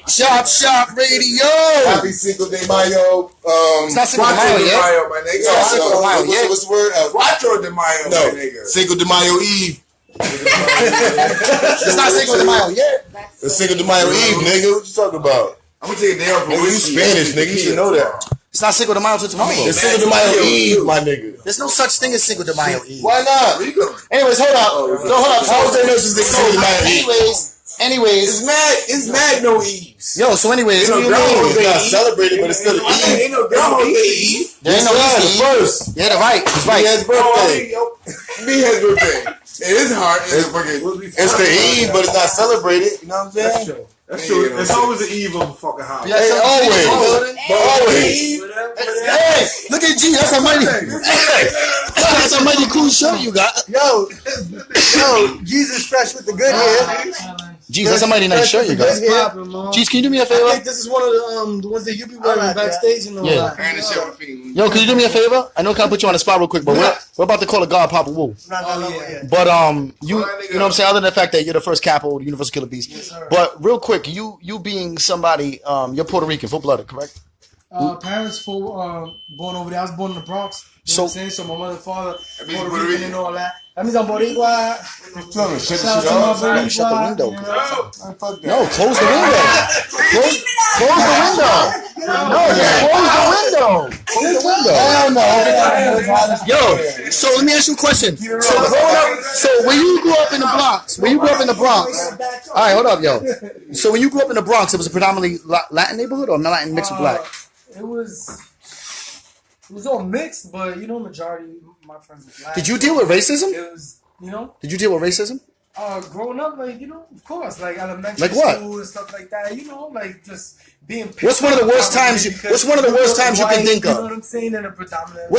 Chop Radio. Happy Cinco de Mayo. It's not Cinco de Mayo yet. My nigga. It's not Cinco de Mayo yet. What's the word? Cuatro de Mayo, No, my nigga. Cinco de Mayo Eve. It's not Cinco de Mayo yet. It's Cinco de Mayo Eve, nigga. What you talking about? I'm gonna take a day off. Nigga, you Spanish, nigga. You should know that. It's not Cinco de Mayo till tomorrow. It's Cinco de Mayo Eve, my nigga. There's no such thing as Cinco de Mayo Eve. Why not? Anyways, hold up. No, hold up. How is there no such thing as Cinco de Mayo Eve? Anyways. It's mad no Eves. Yo, so anyways. What do you mean? It's not celebrated, but it's still Eve. Ain't no Groundhog Day Eve. There ain't no East first. Yeah, that's right. That's right. He has birthday. Me has birthday. It is hard. It's the Eve, but it's not celebrated. You know what I'm saying? That's true. It's always the eve of a fucking holiday. Hey, always. Always. Hey, look at G. That's a mighty. That's a mighty cool shirt you got. Yo, Jesus fresh with the good hair. Jeez, that's a mighty nice shirt you got. Jeez, can you do me a I favor? think this is one of the ones that you be wearing backstage and all that. Yo, can you do me a favor? I know I can't put you on the spot real quick, but we're about to call a God Papa Woo. But you know what I'm saying? Other than the fact that you're the first capo of the Universal Killer Beez. Yes, but real quick, you being somebody, you're Puerto Rican, full-blooded, correct? Parents born over there. I was born in the Bronx. You know what I'm saying? So my mother and father Puerto Rican and all that. That means I'm Boricua. Shut the Shut the window. No, close the window. Close the window. No, just close the window. Close the window. Hell no. Yo, so let me ask you a question. So growing up, when you grew up in the Bronx, all right, hold up, yo. So when you grew up in the Bronx, it was a predominantly Latin neighborhood or Latin mixed with black? It was all mixed, but majority of my friends are black. Did you deal with racism? It was, Did you deal with racism? Growing up, of course, like elementary like what? school and stuff like that. Like just being. What's one of the worst times you can think of? You know what I'm saying? In a predominant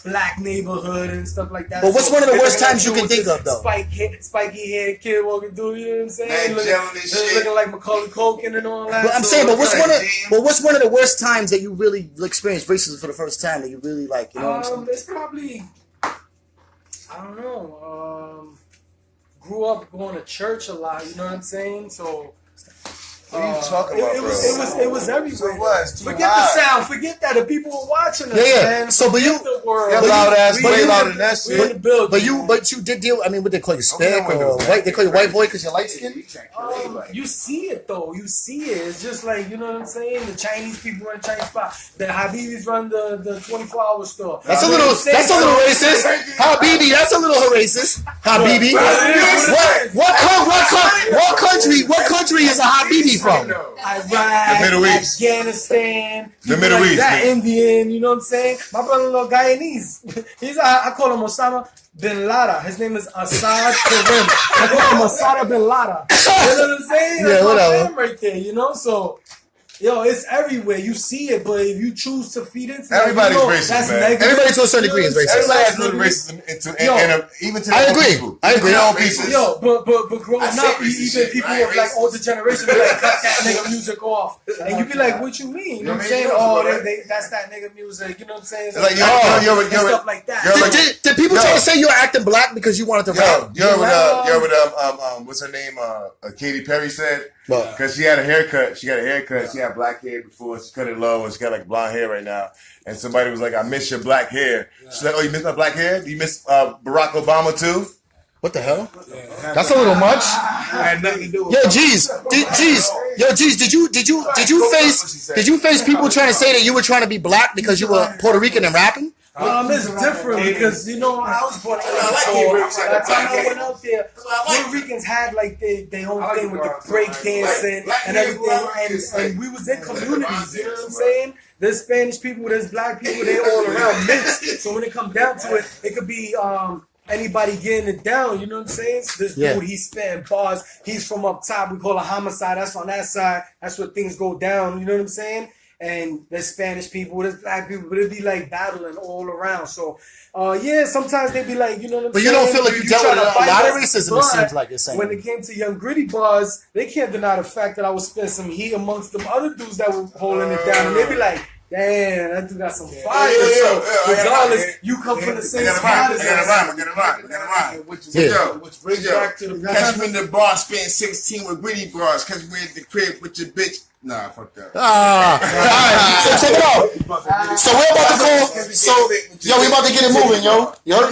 black neighborhood and stuff like that. But what's one of the worst times you can think of, though? Spiky hair kid walking through. You know what I'm saying? Looking like Macaulay Culkin and all that. But I'm saying, what's one of the worst times that you really experienced racism for the first time that you really like? You know what I'm saying? It's probably, I don't know. Grew up going to church a lot, you know what I'm saying? So what are you talking about, bro? It was everywhere. So what? Forget the sound. Forget that. The people were watching us. Man. So, but you, loud ass, way louder than that shit. But you did deal. I mean, what they call you, Spanish or white? They call you white boy because you're light skinned. You see it though. You see it. It's just like, you know what I'm saying. The Chinese people run Chinese spot. The Habibis run the 24-hour store. That's a little racist. Habibi. That's a little racist. Habibi. What country is a Habibi from? Iraq, the Middle East, Afghanistan, the Middle East, that Indian. You know what I'm saying? My brother-in-law Guyanese. I call him Osama bin Laden. His name is Assad Karim. I call him Assad bin Laden. You know what I'm saying? That's my fam right there. So. Yo, it's everywhere. You see it, but if you choose to feed into it, everybody's racist, that's man. negative. Everybody to a certain degree is racist. Everybody has a little racism even to their own people. I agree. All pieces. Yo, but growing up, even people of like older generation be like, cut that nigga music off, and you be like, what you mean? You know what I'm saying? Oh, that's that nigga music. You know what I'm saying? It's like you're stuff like that. Did people try to say you were acting black because you wanted to rap? You're with what's her name? Katy Perry said. Because she had a haircut. She had black hair before. She cut it low, and she got like blonde hair right now. And somebody was like, "I miss your black hair." She's like, "Oh, you miss my black hair? Do you miss Barack Obama too?" What the hell? That's a little much. Had nothing to do with. Yo, Jeez. Did you face people trying to say that you were trying to be black because you were Puerto Rican and rapping? It's different because I was born in England, so by the time I went out there, Puerto Ricans had like their own thing with the break dancing and everything, and we was in communities. You know what I'm saying? There's Spanish people, there's black people, they all around mixed. So when it comes down to it, it could be anybody getting it down. You know what I'm saying? This dude, he's spitting bars. He's from up top. We call it homicide. That's on that side. That's where things go down. You know what I'm saying? And there's Spanish people, there's black people, but it'd be like battling all around. So, sometimes they'd be like, you know what I'm saying? But you don't feel like you dealt with a lot of racism, it seems like you're saying. When it came to Young Gritty bars, they can't deny the fact that I was spitting some heat amongst them other dudes that were holding it down. And they'd be like, Damn, that dude got some fire. So regardless, you come from the same spot as us. We gotta rhyme. Which brings you back to the catch me in the bar, spitting 16 with gritty bars. Catch me at the crib with your bitch. Nah, fuck that. Alright, so check it out. So we're about to go. We about to get it moving, yo. You heard?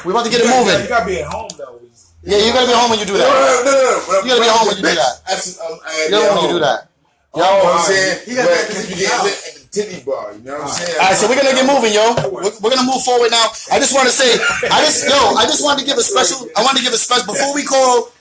We about to get it moving. You gotta be at home though. Yeah, you gotta be home when you do that. No. You gotta be home when you do that. You gotta when you do that. You know what I'm saying? You get lit at the titty bar. You know what I'm saying? All right, so we're gonna get moving, yo. We're gonna move forward now. I just want to say, I just wanted to give a special. Before we call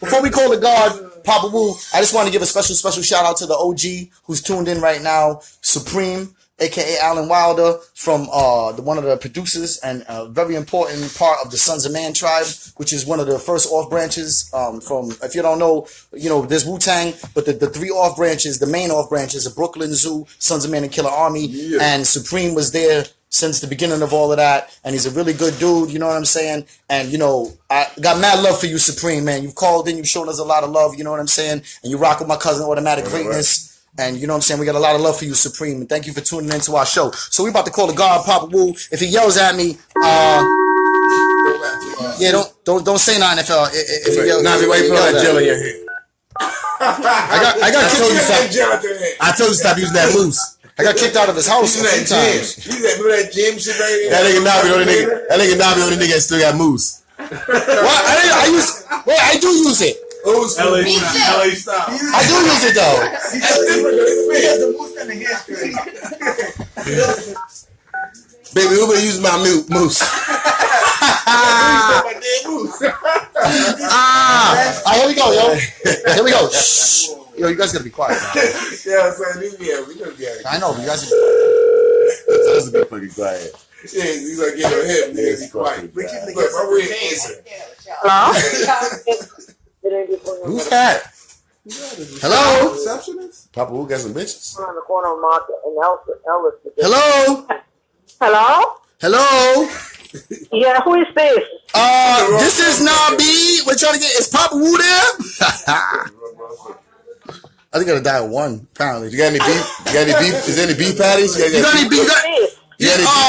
the God Papa Wu. I just want to give a special shout out to the OG who's tuned in right now, Supreme, aka Alan Wilder, from one of the producers and a very important part of the Sons of Man tribe, which is one of the first off branches from, if you don't know, there's Wu-Tang, but the three off branches, the main off branches are Brooklyn Zoo, Sons of Man, and Killa Army, and Supreme was there since the beginning of all of that, and he's a really good dude, you know what I'm saying? And, I got mad love for you, Supreme, man. You've called in, you've shown us a lot of love, you know what I'm saying? And you rock with my cousin, Automatic Greatness. And you know what I'm saying? We got a lot of love for you, Supreme. And thank you for tuning into our show. So we about to call the God Papa Wu. If he yells at me, don't say nothing if he yells. Nah, why you put that gel in your head? I told you stop using that mousse. I got kicked out of his house a few times. Remember that gym shit right here? That nigga Nabi on the nigga still got mousse. What? I do use it. LA style. I do use it though. He has the moose and the hair straight. Baby, who been using my mousse? Here we go, yo. Here we go. Shh. Yo, you guys gotta be quiet. Yeah, son, we gonna be I know, but you guys. That's a bit fucking quiet. Yeah, he's like, get on him. Niggas be quiet. Hello? Who's that? Hello? Receptionist? Papa Wu got some bitches. On the corner of Market and Ellis. Hello? Hello? Hello? Yeah, who is this? This is Nabi. We're trying to get. Is Papa Wu there? I think I gotta dial one. Apparently, You got any beef? Is there any beef patties? You got any beef? You got any beef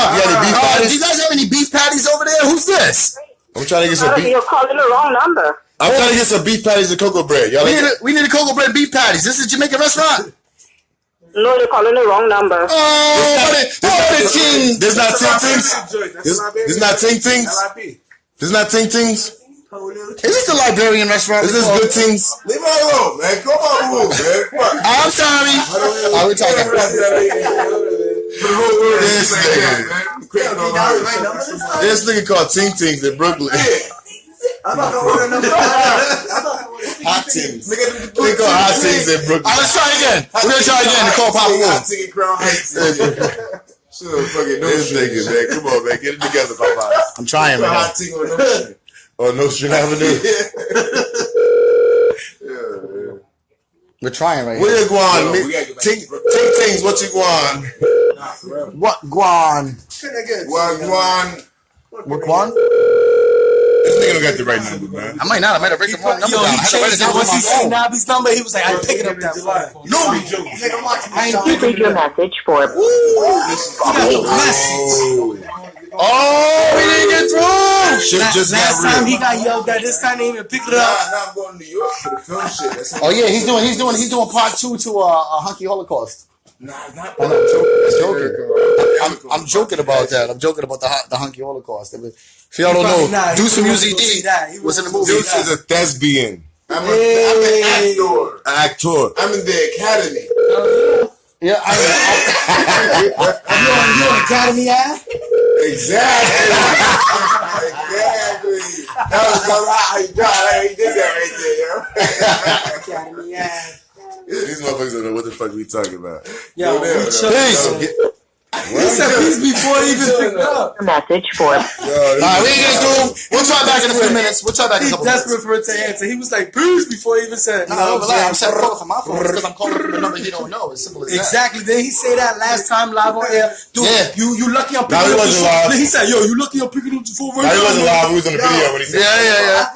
Do patties? you guys have any beef patties over there? Who's this? I'm trying to get some beef. You're calling the wrong number. I'm trying to get some beef patties and cocoa bread. Y'all We need a cocoa bread beef patties. This is a Jamaican restaurant. No, you're calling the wrong number. There's not ting tings. There's not ting tings. There's not ting tings. Is this the Liberian restaurant? Is this good things? Leave her alone, man. Come on, man. Fuck. I'm sorry. We're talking. This nigga called Ting Tings in Brooklyn. Hot Tings. They call Hot Tings in Brooklyn. Let's try again. We're gonna try again to call Papa Wu. This nigga, man. Come on, man. Get it together, Papa. I'm trying, man. Hot ting on no On Nostrand Avenue. We're trying right Where here. you going? Ting Tings, what you going? What guan? What guan? This nigga don't got the right number, man. I might not. I might have written the wrong number. Yo, down. he I had to write it changed down it. Once on he my seen phone. Nabi's number, he was like, I ain't picking up that phone. No. I ain't picking Leave your message for Oh, we didn't get through. Shit just Last got time real. he got yelled at, this time he didn't even pick it up. Nah, I'm going to New York for the film shit. Oh yeah, he's doing part 2 to a Hunky Holocaust. Nah, not I'm joking. I'm joking about that. I'm joking about the Hunky Holocaust. If y'all don't know, Deuce from UZD was in the movie. Deuce is a thespian. I'm an Actor. I'm in the academy. Yeah, You on Academy Ave? Exactly. That was how you got it. He did that right there, yo. Academy Ave. These motherfuckers don't know what the fuck we talking about. Yo, Peace. he said peace before he even picked up. message for All right, we ain't getting through. We'll try back in a few minutes. We'll try back in a He's couple minutes. desperate for it to answer. He was like, Beez, before he even said, No, I'm saying calling from my phone because I'm calling from the number he don't know. It's simple as that. exactly. Then he say that last time live on air. Dude, you lucky I'm No, picking he up the wasn't phone. live. He said, yo, you lucky I'm picking up the phone right He now. wasn't live. He was in the video when he said Yeah.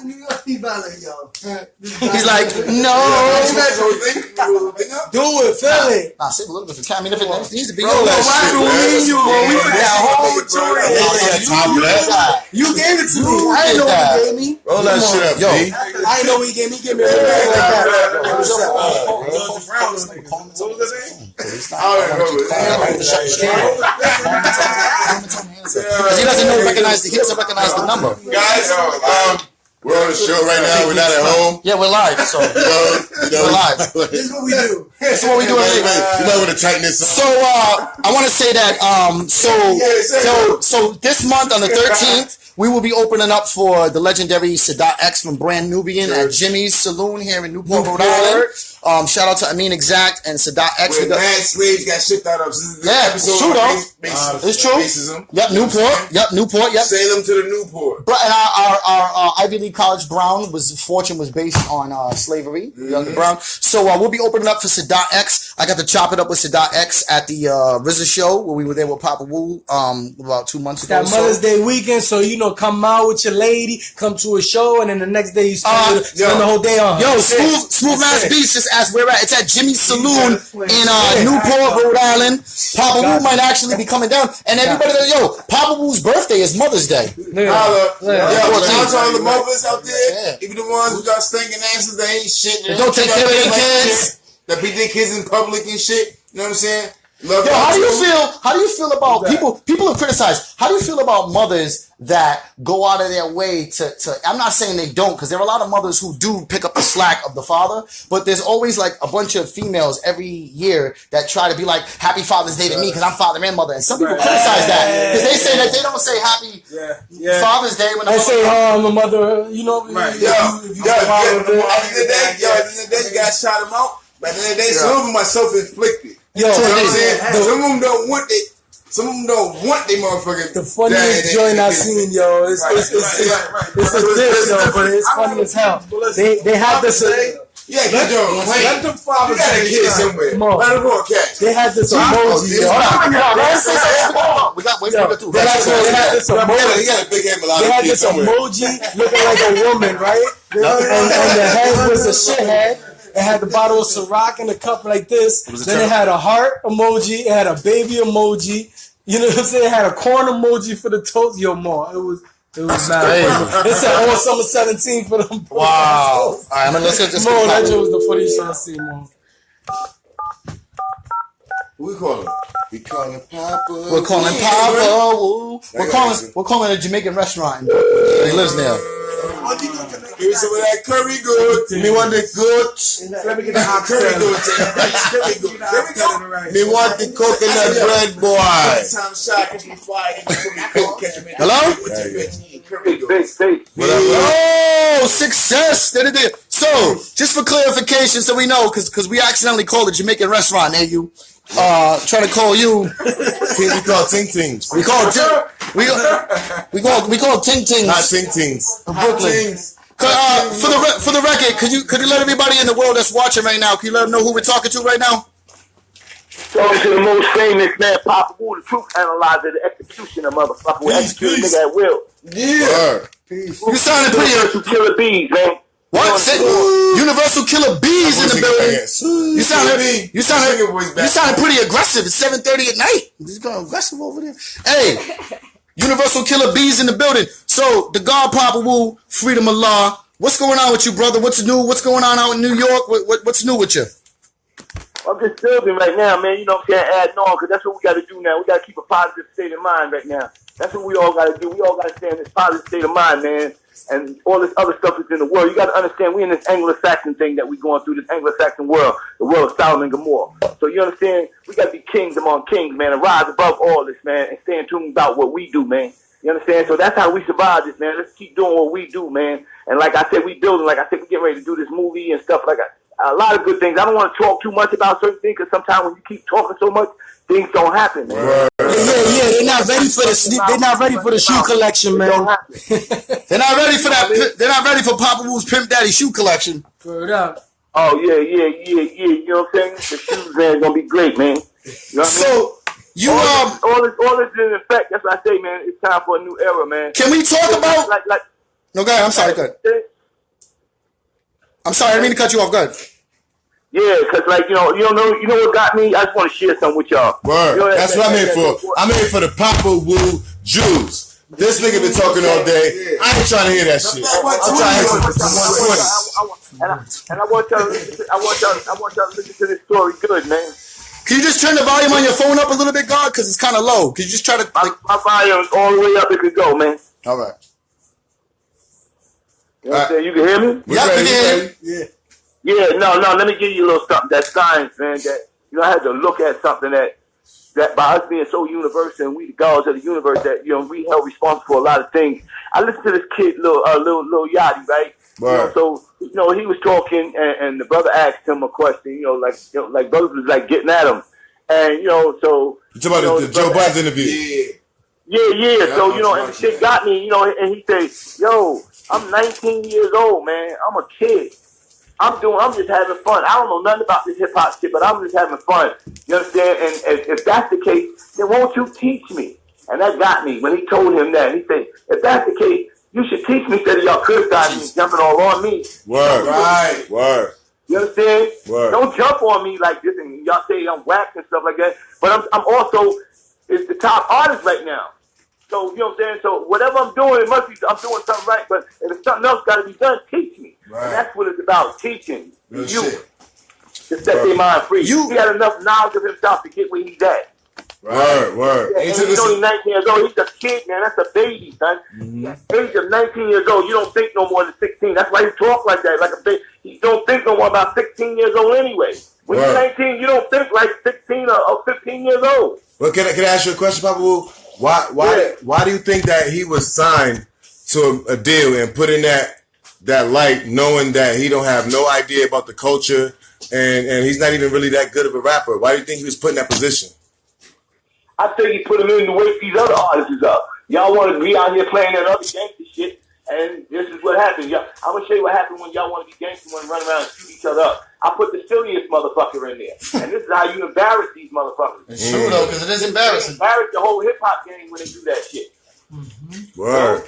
He's like, no. Do it, feel it. Nah, save a little bit for time. I mean, if it needs to be, Roll that shit, man. We put that whole joint in. You gave it to me. I didn't know what he gave me. Roll that shit up, Yo. B. I didn't know what he gave me. He gave me a ring like that. Because he doesn't recognize the number. Guys, we're on the show right now. We're not at home. Yeah, we're live. So we're live. This is what we do. This is what we do. You might want to tighten this up. So I want to say that so this month on the 13th we will be opening up for the legendary Sadat X from Brand Nubian at Jimmy's Saloon here in Newport, Rhode Island. Shout out to Amin Exact and Sadat X. Where mad slaves got shipped out of. Yeah, it's true though. It's true. Racism. Yep, Newport. Yep. Salem to the Newport. And our Ivy League College Brown fortune was based on slavery, Young Brown. So we'll be opening up for Sadat X. I got to chop it up with Sadat X at the RZA show where we were there with Papa Wu about 2 months ago. That Mother's Day weekend, so come out with your lady, come to a show, and then the next day you spend the whole day on her. Yo, Smooth Mass Beast just asked where we're at. It's at Jimmy's Saloon in Newport, Rhode Island. Papa Wu might actually be coming down. And everybody Papa Wu's birthday is Mother's Day. Shout out to all the mothers out there. Even the ones who got stinking asses, they ain't shit. They don't take care of their kids. That beat their kids in public and shit. You know what I'm saying? How do you feel about people have criticized, how do you feel about mothers that go out of their way to I'm not saying they don't, because there are a lot of mothers who do pick up the slack of the father, but there's always like a bunch of females every year that try to be like, Happy Father's Day to me because I'm father and mother, and some people criticize that because they say that they don't say Happy Father's Day when they say the mother, you know, at the end of the day, you gotta shout them out. But at the end of the day, some of them are self-inflicted. Yo, you know what I'm saying? Some of them don't want they motherfucking. The funniest joint I've seen, yo, it's a dish, yo, but it's funny as hell. They had this. Let them fathers say kids somewhere. Let them go catch. They had this emoji. They had this emoji looking like a woman, right? And the head was a shithead. It had the bottle of Ciroc in a cup like this. Then it had a heart emoji. It had a baby emoji. You know what I'm saying? It had a corn emoji for the toast. Yo, more. It was mad. It said all summer 17 for them. Wow. All right, let's get this. Mo, that joke was the funniest I've seen, Mo. Who we calling? We calling Papa. We're calling Papa. We're calling a Jamaican restaurant. He lives there. Give me some of that curry goat. Me want the goat. Let me get the curry goat. Curry goat. There we go. Me want the coconut bread, boy. Hello? Oh, success. So, just for clarification, so we know, because we accidentally called a Jamaican restaurant near you. Trying to call you. We call Ting Tings. We call Ting Tings. Not Ting Tings. Brooklyn. For the record, could you let everybody in the world that's watching right now, can you let them know who we're talking to right now? Talking to the most famous man, Papa Wu, the truth analyzer, the executioner, motherfucker. We execute a nigga at will. Yeah. You sounded pretty. Universal Killer Beez, man. What? Universal Killer Beez in the building. You sounded pretty aggressive. It's 7:30 at night. He's going aggressive over there. Hey, Universal Killer Beez in the building. So the God Papa Wu, freedom of law. What's going on with you, brother? What's new? What's going on out in New York? What's new with you? I'm just building right now, man. You know what I'm saying? Adding on, because that's what we got to do now. We got to keep a positive state of mind right now. That's what we all got to do. We all got to stay in this positive state of mind, man. And all this other stuff is in the world. You got to understand, we in this Anglo-Saxon thing that we going through, this Anglo-Saxon world, the world of Sodom and Gomorrah. So you understand, we got to be kings among kings, man, and rise above all this, man, and stay in tune about what we do, man. You understand? So that's how we survive this, man. Let's keep doing what we do, man. And like I said, we building. Like I said, we getting ready to do this movie and stuff like that. A lot of good things. I don't want to talk too much about certain things because sometimes when you keep talking so much, things don't happen, man. Yeah. They're not ready for the. They're not ready for the shoe collection, man. They're not ready for that. They're not ready for Papa Wu's Pimp Daddy shoe collection. Word up. Oh yeah. You know what I'm saying? The shoes, man, gonna be great, man. You know what I mean? You all this is in effect. That's what I say, man. It's time for a new era, man. Can we talk about? No, go ahead. I'm sorry. Go ahead. I'm sorry. I didn't mean to cut you off. Go ahead. Yeah, cause like you know what got me. I just want to share something with y'all. Word. You know, that's what I'm here for. I'm here for the Papa Wu Jews. This nigga been talking all day. I ain't trying to hear that shit. I'm trying to hear some 120. And I want y'all to listen to this story good, man. Can you just turn the volume on your phone up a little bit, God? Because it's kind of low. Can you just try to... My volume's all the way up it could go, man. All right. You know what I'm saying? You can hear me? Yeah, I can hear you. Yeah, no, let me give you a little something. That's science, man. That, you know, I had to look at something that by us being so universal and we the gods of the universe that, you know, we held responsible for a lot of things. I listened to this kid, little Yachty, right? You know, so, you know, he was talking and the brother asked him a question, you know, like brothers was like getting at him. And, you know, so... You talking about the Joe Budden interview? Yeah. So, you know, and the shit got me, you know, and he said, yo, I'm 19 years old, man. I'm a kid. I'm just having fun. I don't know nothing about this hip hop shit, but I'm just having fun. You understand? And if that's the case, then won't you teach me? And that got me when he told him that. He said, if that's the case, you should teach me instead of y'all criticizing me, jumping all on me. Word. You understand? Word. Don't jump on me like this and y'all say I'm whack and stuff like that. But I'm also is the top artist right now. So, you know what I'm saying? So whatever I'm doing, it must be I'm doing something right. But if there's something else got to be done, teach me. Right. And that's what it's about, teaching you to set their mind free. He had enough knowledge of himself to get where he's at. Word. Yeah, and he's only 19 years old. He's a kid, man. That's a baby, son. Age of 19 years old, you don't think no more than 16. That's why he talk like that, like a baby. You don't think no more about 16 years old anyway. When you're 19, you don't think like 16 or 15 years old. Well, can I ask you a question, Papa Wu? Why do you think that he was signed to a deal and put in that light, knowing that he don't have no idea about the culture and he's not even really that good of a rapper? Why do you think he was put in that position? I think he put him in to wake these other artists up. Y'all want to be out here playing that other gangster shit, and this is what happens. I'm going to show you what happens when y'all want to be gangster and run around and shoot each other up. I put the silliest motherfucker in there. And this is how you embarrass these motherfuckers. It's true, though, because it is embarrassing. Embarrass the whole hip-hop game when they do that shit. Word.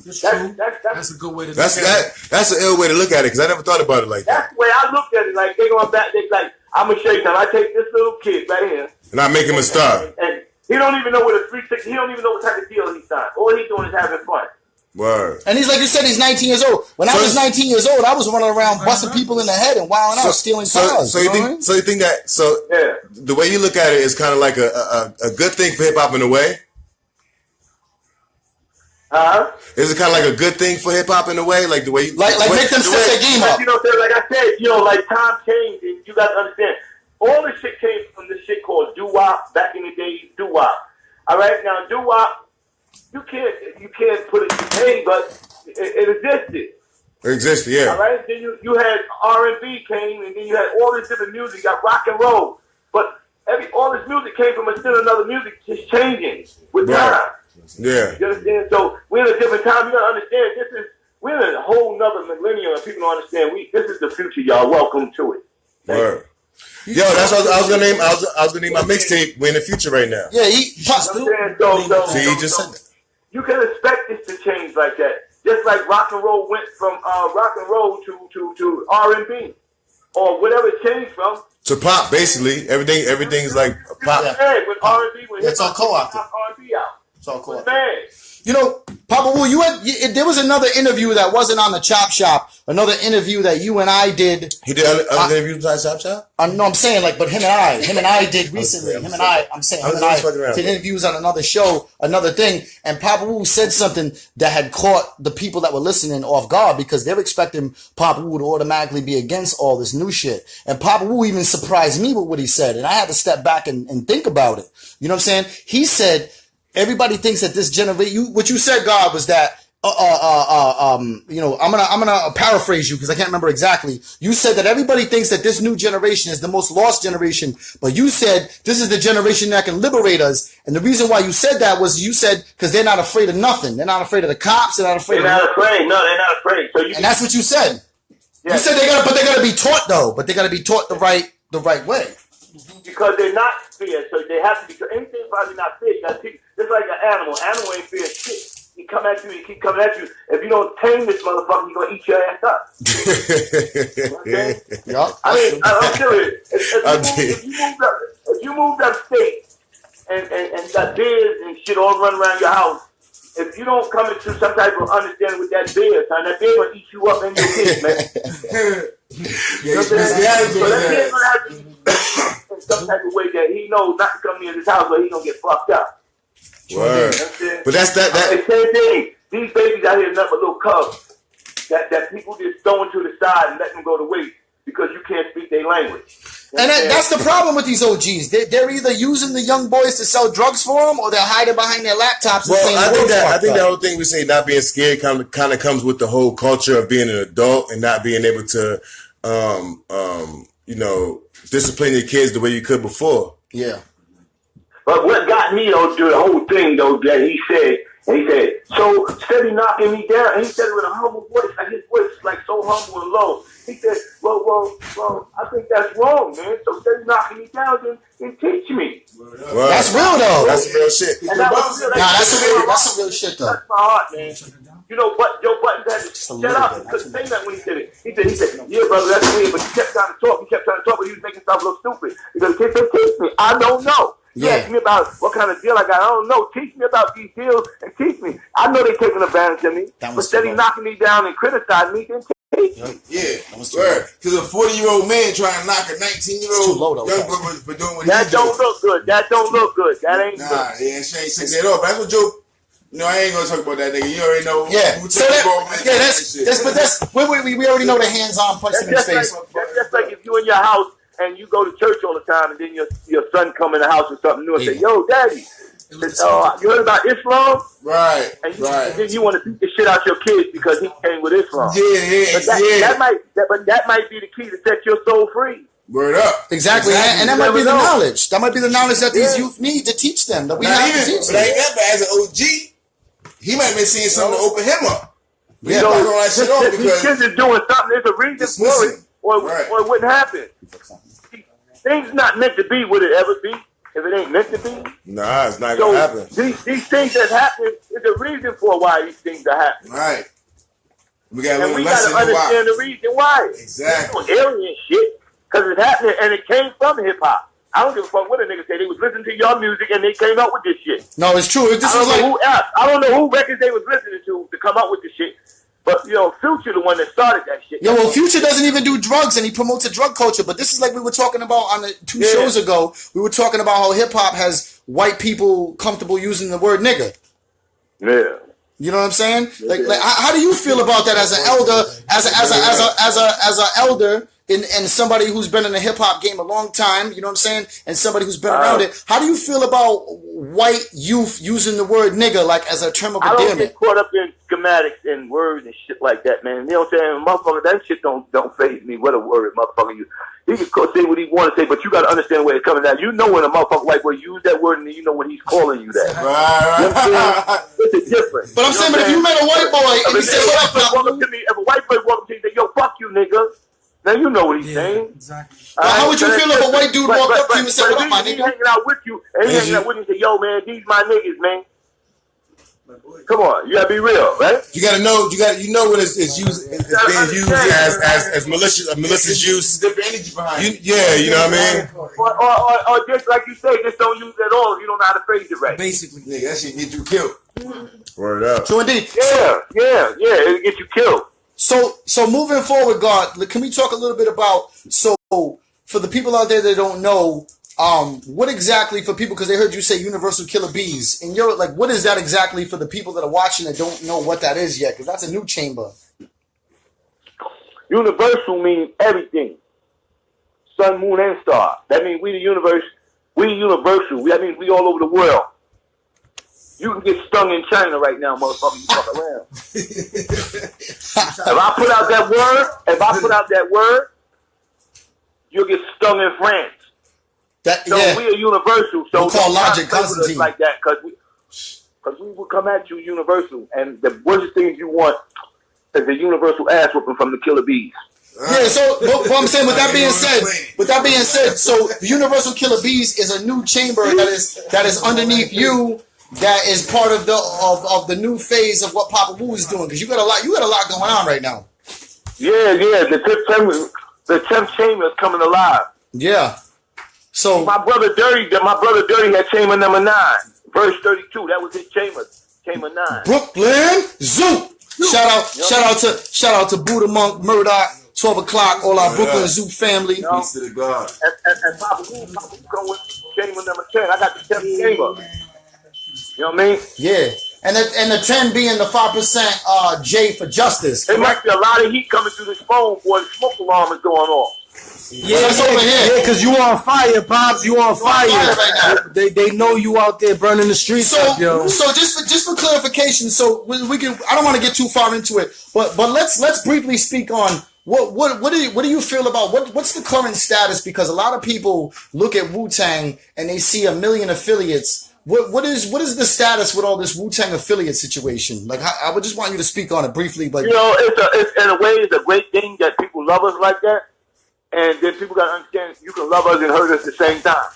That's a good way to look at it. That's an ill way to look at it, because I never thought about it like that. That's the way I looked at it. Like, they going back, they like, I'm going to show you something. I take this little kid right here. And I make him a star. And he don't even know what a 360, he don't even know what type of deal he signed. All he's doing is having fun. Word. And he's like you said, he's 19 years old. When I was 19 years old, I was running around busting people in the head and wilding out, stealing cars. So you think that the way you look at it is kind of like a good thing for hip hop in a way? Is it kind of like a good thing for hip hop in a way, like the way you like make them set their game up? You know, like I said, you know, like time changed, and you got to understand. All this shit came from this shit called doo-wop back in the day. Doo-wop. All right, now doo-wop, you can't put it today, but it existed. It existed, yeah. All right, then you had R&B came, and then you had all this different music. You got rock and roll, but all this music came from still another music, just changing with time. Yeah. You understand? So we're in a different time. You gotta understand. We're in a whole nother millennium, and people don't understand. This is the future, y'all. Welcome to it. Word. Yo, that's what I was gonna name. I was gonna name my mixtape. We're in the future right now. Yeah, See, he just said that. You can expect this to change like that. Just like rock and roll went from rock and roll to R&B or whatever it changed from. To pop, basically. Everything's like pop. Yeah, with R&B, it's all co-opted. R&B out. It's all cool. Man. You know, Papa Wu, there was another interview that wasn't on the Chop Shop. Another interview that you and I did. He did other interviews besides Chop Shop? No, I'm saying like, but him and I did recently. Him and I did interviews on another show, another thing. And Papa Wu said something that had caught the people that were listening off guard because they're expecting Papa Wu to automatically be against all this new shit. And Papa Wu even surprised me with what he said. And I had to step back and think about it. You know what I'm saying? He said, everybody thinks that this generation, what you said, God, was that I'm gonna paraphrase you because I can't remember exactly. You said that everybody thinks that this new generation is the most lost generation, but you said this is the generation that can liberate us. And the reason why you said that was you said because they're not afraid of nothing. They're not afraid of the cops. They're not afraid. They're not afraid. No, they're not afraid. So and that's what you said. Yeah. You said they gotta be taught though. But they gotta be taught the right way. Because they're not feared, so they have to be. So anything probably not feared. You gotta teach. Just like an animal. Animal ain't feared shit. He come at you, he keep coming at you. If you don't tame this motherfucker, he's gonna eat your ass up. Okay? Yeah. I'm serious. If you moved upstate and you got bears and shit all running around your house, if you don't come into some type of understanding with that bear, son, that bear gonna eat you up and your kids, man. You know what I'm saying? So that bear's gonna have to in some type of way that he knows not to come near this house, or he gonna get fucked up. Word. But that's that. Same thing. These babies out here are nothing but little cubs that people just throw into the side and let them go to waste because you can't speak their language. And that's the problem with these OGs. They're either using the young boys to sell drugs for them, or they're hiding behind their laptops. Well, I think the whole thing we say not being scared kind of comes with the whole culture of being an adult and not being able to, discipline your kids the way you could before. Yeah. But what got me though to the whole thing though that he said, so steady knocking me down, and he said it with a humble voice, like his voice is like so humble and low. He said, well, I think that's wrong, man. So steady knocking me down, then teach me. Well, that's real though. That's real shit. And that was real, that's some real shit though. That's my heart, man. You know, but Joe Buttons had to shut up. He couldn't say that when he said it. He said, yeah, brother, that's weird. But he kept trying to talk, but he was making stuff look stupid. Because he said, teach me. I don't know. He asked me about what kind of deal I got. I don't know. Teach me about these deals and teach me. I know they're taking advantage of me. But steady knocking me down and criticizing me, then teach me. Yeah, because a 40-year-old man trying to knock a 19-year-old young boy for doing what that don't look good. That don't look good. That ain't good. Nah, yeah, she ain't six that up. That's what Joe. No, I ain't gonna talk about that nigga. You already know. Yeah. So we already know the hands-on punch in his face. That's just like if you in your house and you go to church all the time, and then your son come in the house with something new and say, "Yo, daddy, you heard about Islam?" Right. And then you want to beat the shit out your kids because he came with Islam. Yeah. That might be the key to set your soul free. Word up. Exactly. And that might be the knowledge. That might be the knowledge that these youth need to teach them. That we have to teach them. But ain't that bad as an OG. He might have been seeing something to open him up. Yeah, these kids is doing something. There's a reason for it, or it wouldn't happen. Things not meant to be. Would it ever be? If it ain't meant to be? Nah, it's not gonna happen. These things that happen is a reason for why these things are happening. Right. We got to understand the reason why. Exactly. It's alien shit because it's happening and it came from hip hop. I don't give a fuck what a nigga say. They was listening to your music and they came up with this shit. No, it's true. I don't know who records they was listening to come up with this shit. But, Future the one that started that shit. Yeah, well, Future doesn't even do drugs, and he promotes a drug culture. But this is like we were talking about on the two shows ago. We were talking about how hip-hop has white people comfortable using the word nigga. Yeah. You know what I'm saying? Like, how do you feel about that as an elder, as an elder, and somebody who's been in the hip hop game a long time? You know what I'm saying? And somebody who's been around it. How do you feel about white youth using the word nigga like as a term of endearment? I don't get caught up in schematics and words and shit like that, man. You know what I'm saying? Motherfucker, that shit don't faze me. What a word, motherfucker. He can say what he want to say, but you got to understand where it's coming out. You know when a motherfucker like will use that word, and then you know when he's calling you that. Right. You know what I'm saying? It's a difference. But I'm saying, but if you met a white boy and you say, "What up, if a white boy walks up to you and say, "Yo, fuck you, nigga," now you know what he's saying. Exactly. Well, how would you feel if a white dude walked up to you and said, "What up, my nigga?" He's hanging out with you, and he's hanging out with you and say, "Yo, man, these my niggas, man." Come on, you gotta be real, right? You gotta know. You know when it's used. It's being used as malicious use. Different energy behind it. You know what I mean. Or just like you say, just don't use it at all if you don't know how to phrase it right. Basically, nigga, that shit get you killed. Word up. True indeed. Yeah, it'll get you killed. So moving forward, God, can we talk a little bit about for the people out there that don't know, what exactly for people, because they heard you say Universal Killer Beez, and you're like, what is that exactly for the people that are watching that don't know what that is yet? Because that's a new chamber. Universal means everything. Sun, moon, and star. That means we the universe. We universal. That means we all over the world. You can get stung in China right now, motherfucker. You fuck around. If I put out that word, you'll get stung in France. We are universal. So we'll call Logic Constantine like that because we will come at you universal. And the worst things you want is a universal ass whooping from the Killer Beez. Yeah, so what I'm saying, with that being said, so the Universal Killer Beez is a new chamber that is underneath you, that is part of the new phase of what Papa Wu is doing, because you got a lot going on right now. Yeah, the 10th chamber is coming alive. Yeah. So my brother Dirty had chamber number 9, verse 32. That was his chamber 9. Brooklyn Zoo. Shout out to Buddha Monk, Murdoch, 12 o'clock, all our Brooklyn Zoo family. Peace to the God. And Papa Wu come with chamber number 10. I got the 10th chamber. You know what I mean? Yeah. And the 10 being the 5% J for justice. There must be a lot of heat coming through this phone, boy. The smoke alarm is going off. Yeah, that's over here. Yeah, because you on fire, Pops. You on fire right now. They know you out there burning the streets up, yo. So just for clarification, so we can. I don't want to get too far into it, but let's briefly speak on what do you feel about what's the current status, because a lot of people look at Wu-Tang and they see 1 million affiliates. What is the status with all this Wu-Tang affiliate situation? Like, I would just want you to speak on it briefly, but it's in a way it's a great thing that people love us like that. And then people got to understand you can love us and hurt us at the same time.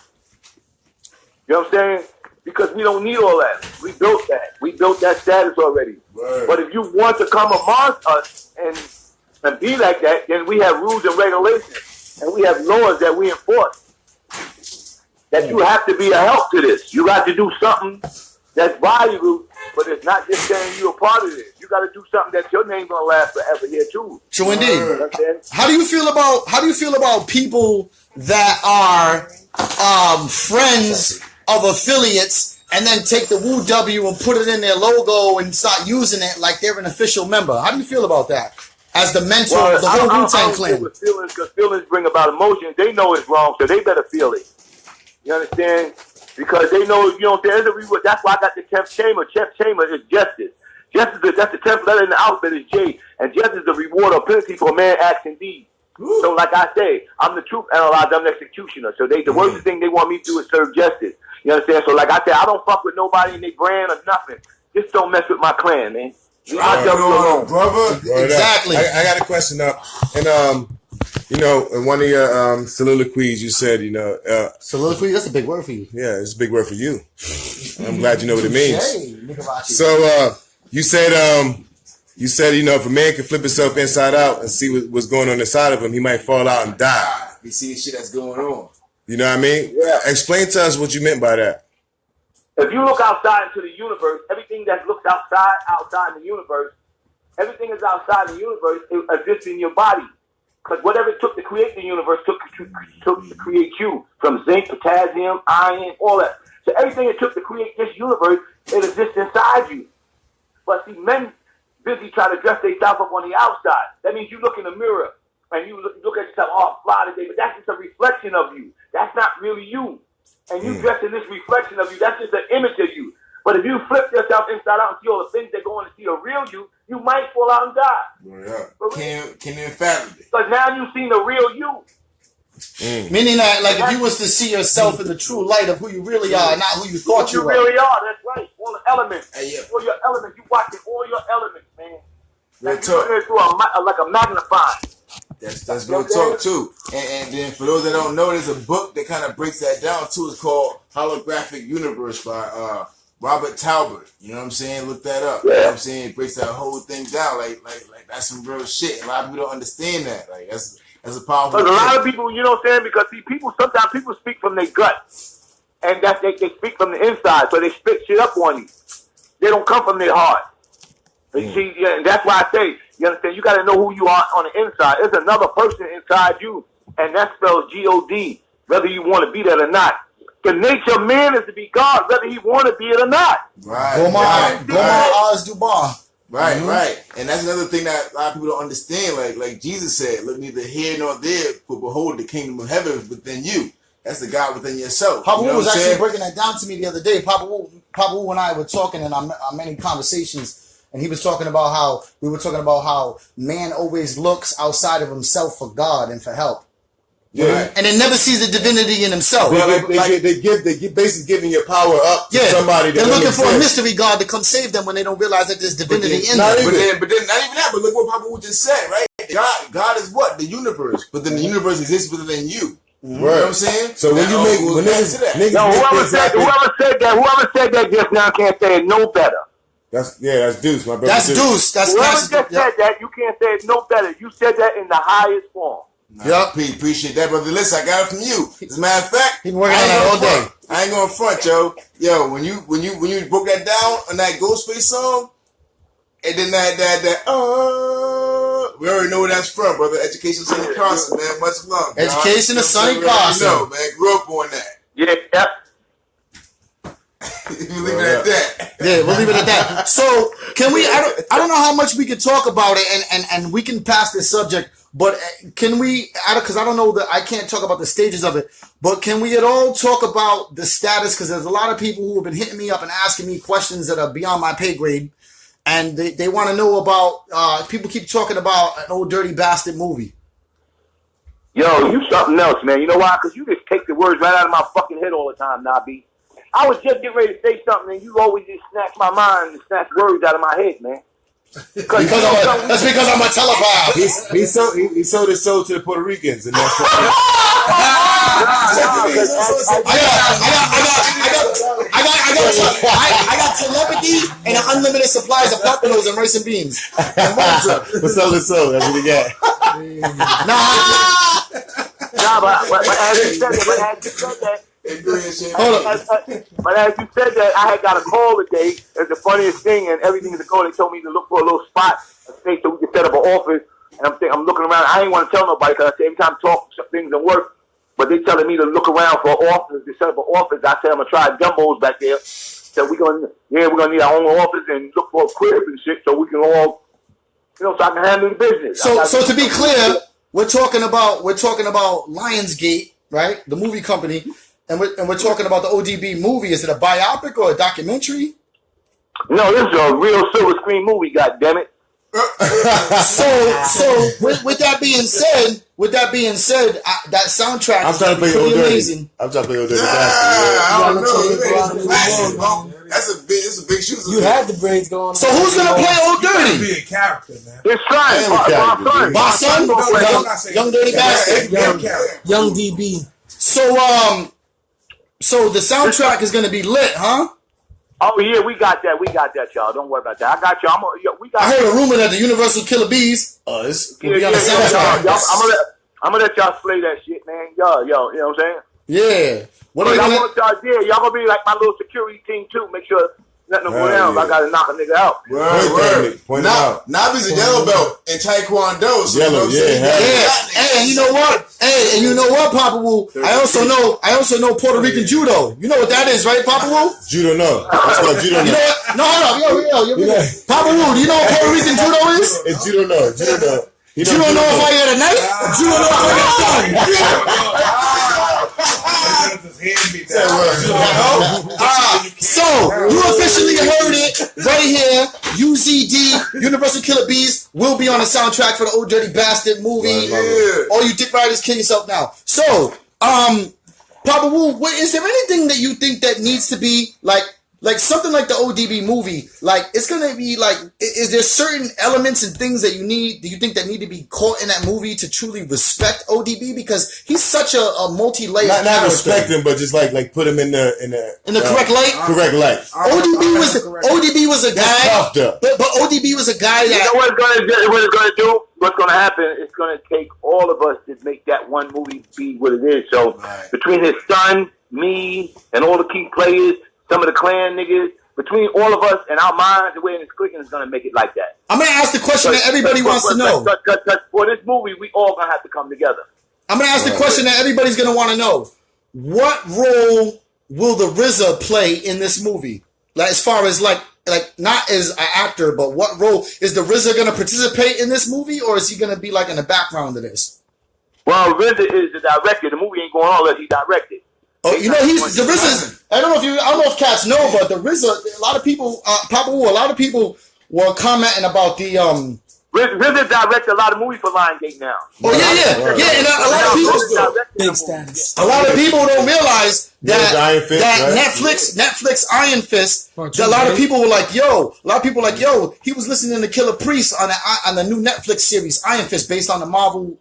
You know what I'm saying? Because we don't need all that. We built that. We built that status already. Right. But if you want to come amongst us and be like that, then we have rules and regulations. And we have laws that we enforce. That you have to be a help to this. You got to do something that's valuable, but it's not just saying you're a part of this. You got to do something that your name's gonna last forever here too. True indeed. How do you feel about people that are friends of affiliates and then take the Wu W and put it in their logo and start using it like they're an official member? How do you feel about that? As the mentor of the whole Wu-Tang clan. Because feelings bring about emotions. They know it's wrong, so they better feel it. You understand? Because they know, you know what I'm saying? That's why I got the 10th chamber. 10th chamber is justice. Justice, that's the 10th letter in the alphabet is J. And justice is the reward or penalty for a man acts and deeds. So like I say, I'm the truth analyzer, I'm the executioner. So the worst thing they want me to do is serve justice. You understand? So like I said, I don't fuck with nobody in their brand or nothing. Just don't mess with my clan, man. Leave my devil alone. Brother. Exactly. I got a question up. And you know, in one of your soliloquies, you said, soliloquy. That's a big word for you. Yeah, it's a big word for you. I'm glad you know what it means. So you said, if a man can flip himself inside out and see what's going on inside of him, he might fall out and die. We see the shit that's going on. You know what I mean? Yeah. Explain to us what you meant by that. If you look outside into the universe, everything that looks outside in the universe, everything is outside the universe, it exists in your body. Because whatever it took to create the universe took to create you. From zinc, potassium, iron, all that. So everything it took to create this universe, it exists inside you. But see, men busy trying to dress themselves up on the outside. That means you look in the mirror and you look at yourself, oh, fly today, but that's just a reflection of you. That's not really you. And you dress in this reflection of you, that's just an image of you. But if you flip yourself inside out and see all the things that go on to see a real you, you might fall out and die. Yeah. Can invalidate. Because now you've seen the real you. Meaning that, like, if you was to see yourself in the true light of who you really are, not who you thought you were. You really are, that's right. All the elements. Yeah. All your elements. You watching all your elements, man. Real talk. You're through like a magnifying. That's real talk too. And then for those that don't know, there's a book that kind of breaks that down too. It's called Holographic Universe by Robert Talbot. You know what I'm saying? Look that up. Yeah. You know what I'm saying? It breaks that whole thing down. Like that's some real shit. A lot of people don't understand that. Like that's a powerful. Because a lot of people, you know what I'm saying? Because see, sometimes people speak from their gut, and that they speak from the inside, so they spit shit up on you. They don't come from their heart. You see, and that's why I say, you understand? You got to know who you are on the inside. There's another person inside you, and that spells God. Whether you want to be that or not. The nature of man is to be God, whether he want to be it or not. Right. Right. And that's another thing that a lot of people don't understand. Like Jesus said, look neither here nor there, but behold, the kingdom of heaven is within you. That's the God within yourself. Papa Wu was actually breaking that down to me the other day. Papa Papa Wu and I were talking in our many conversations, and he was talking about how man always looks outside of himself for God and for help. Yeah, and it never sees the divinity in himself. They basically giving your power up to somebody. They're looking for a mystery God to come save them when they don't realize that there's divinity in them. But then not even that. But look what Papa Wu just said, right? God is what? The universe. But then the universe exists within you. Right. You know what I'm saying? So when you make niggas, whoever said that just now can't say it no better. That's Deuce, my brother. That's Deuce. Whoever just said that, you can't say it no better. You said that in the highest form. Yep. Appreciate that, brother. Listen, I got it from you. As a matter of fact, he's working on that all day. I ain't going front, yo. Yo, when you broke that down on that Ghostface song, and then that we already know where that's from, brother. Education of Sonny Carson, man. Much love. Education of Sonny Carson. No, man. Grew up on that. Yeah. Yep. You leave it at that. Yeah, we'll leave it at that. So can we? I don't know how much we could talk about it, and we can pass this subject. But can we? Because I don't know that I can't talk about the stages of it. But can we at all talk about the status? Because there's a lot of people who have been hitting me up and asking me questions that are beyond my pay grade, and they want to know about. People keep talking about an Old Dirty Bastard movie. Yo, you something else, man. You know why? Because you just take the words right out of my fucking head all the time, Nabi. I was just getting ready to say something, and you always just snatch my mind and snatch words out of my head, man. That's because I'm a telepath. He sold his soul to the Puerto Ricans, and that's what. I got telepathy and an unlimited supplies of Popanos and rice and beans. But soul to soul, that's what he got. But as you said that. But as you said that, I had got a call today. It's the funniest thing, and everything is a call. They told me to look for a little spot, a space, so we can set up an office. And I'm looking around. I ain't want to tell nobody because I say every time I talk, things don't work. But they telling me to look around for an office, to set up an office. I said I'm gonna try Dumbos back there. So we're gonna need our own office and look for a crib and shit, so we can all, so I can handle the business. So to be clear, we're talking about Lionsgate, right? The movie company. And we're talking about the ODB movie. Is it a biopic or a documentary? No, this is a real silver screen movie. goddammit. So with that being said, that soundtrack I'm trying to play pretty Old amazing. I'm trying to play Old Dirty I don't know. That's a big shoe. You had the braids going on. So who's gonna play Old Dirty? Be a character, man. His son, my son, young Dirty Bastard, young DB. So the soundtrack is gonna be lit, huh? Oh yeah, we got that, y'all. Don't worry about that. I got y'all. I heard a rumor that the Universal Killer Beez is gonna be on the soundtrack. I'm gonna let y'all slay that shit, man. Yo, you know what I'm saying? Yeah. What are y'all gonna be like my little security team too. Make sure nothing will go down. Yeah. I gotta knock a nigga out. Word. Nabi's a yellow belt in Taekwondo. So yellow, Hey, and you know what, Papa Wu? I also know Puerto Rican judo. You know what that is, right, Papa Wu? Judo, no. That's called judo. You know what? No. Papa Wu, do you know what Puerto Rican judo is? It's judo, no. Judo, no. You don't know if I had a knife? You don't know if I had a gun. So you officially heard it right here. UZD, Universal Killer Beez, will be on the soundtrack for the Old Dirty Bastard movie. All you dick riders, kill yourself now. So, Papa Wu, is there anything that you think that needs to be like something like the ODB movie? Like, it's gonna be like, is there certain elements and things that do you think that need to be caught in that movie to truly respect ODB? Because he's such a multi-layered character. Not respect him, but just like put him in the correct light. Correct light. ODB was a guy, but ODB was a guy that. You know what it's gonna do? What's gonna happen? It's gonna take all of us to make that one movie be what it is. So between his son, me, and all the key players, some of the clan niggas, between all of us and our minds, the way it's clicking is going to make it like that. I'm going to ask the question that everybody wants to know. Because for this movie, we all going to have to come together. I'm going to ask the question that everybody's going to want to know. What role will the RZA play in this movie? Like, as far as like not as an actor, but what role is the RZA going to participate in this movie, or is he going to be like in the background of this? Well, RZA is the director. The movie ain't going on unless he directed. Oh, you know he's the RZA. I don't know if cats know, but the RZA. A lot of people, Papa Wu. A lot of people were commenting about the RZA directed a lot of movies for Lionsgate now. Oh yeah. And a lot of people, big status. A lot of people don't realize that Netflix Iron Fist. A lot of people were like, yo. He was listening to Killer Priest on the new Netflix series Iron Fist, based on the Marvel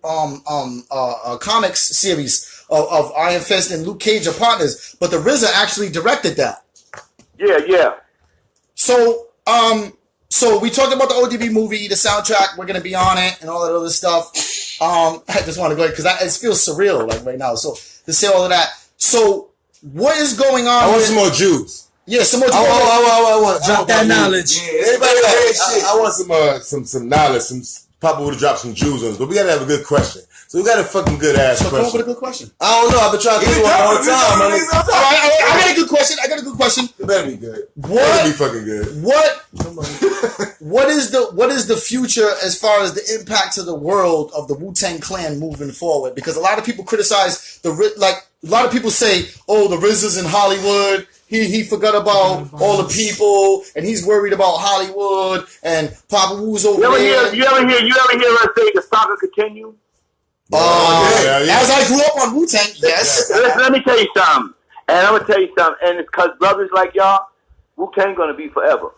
comics series of Iron Fist, and Luke Cage are partners. But the RZA actually directed that. Yeah. So we talked about the ODB movie, the soundtrack. We're gonna be on it and all that other stuff. I just want to go ahead because it feels surreal like right now. So to say all of that. So what is going on? I want some more Jews. Yeah, some more Jews. I want drop that knowledge. Yeah, everybody I want some knowledge. Some Papa would have dropped some Jews on us, but we gotta have a good question. So we got a fucking good ass question. Come up with a good question. I don't know. I've been trying to think one all the time. I got a good question. It better be good. It better be fucking good. What is the future as far as the impact to the world of the Wu-Tang Clan moving forward? Because a lot of people criticize a lot of people say, oh, the RZA's in Hollywood. He forgot about all the people, and he's worried about Hollywood, and Papa Wu's over there. You ever hear us say the saga continue? As I grew up on Wu-Tang, yes. Let me tell you something, and I'm gonna tell you something, and it's because brothers like y'all, Wu-Tang gonna be forever.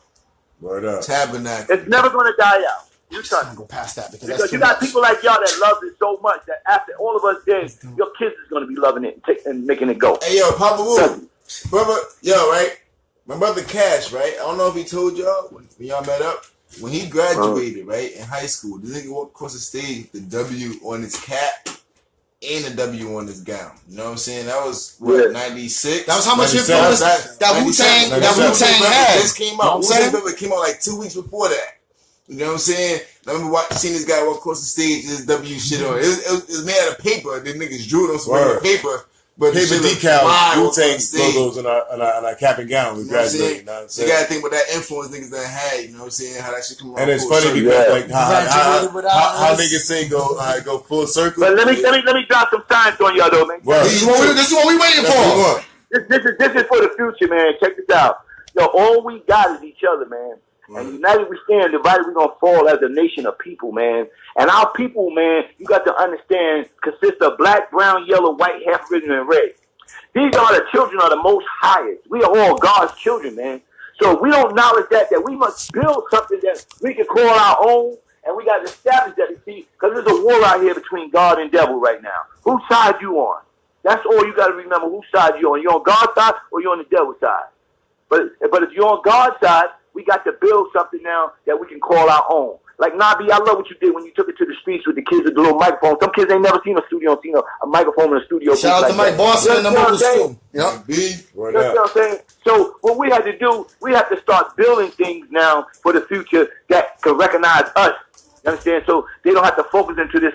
Word up. Tabernacle. It's never gonna die out. You try to go past that because you got people like y'all that love it so much that after all of us dead, your kids is gonna be loving it and making it go. Hey yo, Papa Wu, brother, right? My brother Cash, right? I don't know if he told y'all when y'all met up. When he graduated, right, in high school, the nigga walked across the stage with the W on his cap and the W on his gown. You know what I'm saying? That was, 96? That was how much influence that Wu-Tang had. This came out. Wu-Tang came out like 2 weeks before that. You know what I'm saying? I remember seeing this guy walk across the stage with his W shit on. It was made out of paper. The niggas drew it on some paper. But paper decals, Wu-Tang logos on our cap and gown. We graduated. So you gotta think about that influence niggas that had. You know what I'm saying? How that shit come out. And it's funny because like how niggas say go full circle. But let me drop some science on y'all though, man. This is what we waiting for. This is for the future, man. Check this out. Yo, all we got is each other, man. And united we stand, divided we gonna fall as a nation of people, man. And our people, man, you got to understand, consists of black, brown, yellow, white, half risen, and red. These are the children of the Most Highest. We are all God's children, man. So if we don't acknowledge that we must build something that we can call our own, and we got to establish that, you see, because there's a war out here between God and devil right now. Whose side you on? That's all you got to remember, whose side you on. You on God's side or you on the devil's side? But if you're on God's side, we got to build something now that we can call our own. Like Nabi, I love what you did when you took it to the streets with the kids with the little microphone. Some kids ain't never seen a microphone in a studio. Shout out to Mike Boston and the mobile school. Yep. You know what I'm saying? So what we had to do, we have to start building things now for the future that can recognize us. You understand? So they don't have to focus into this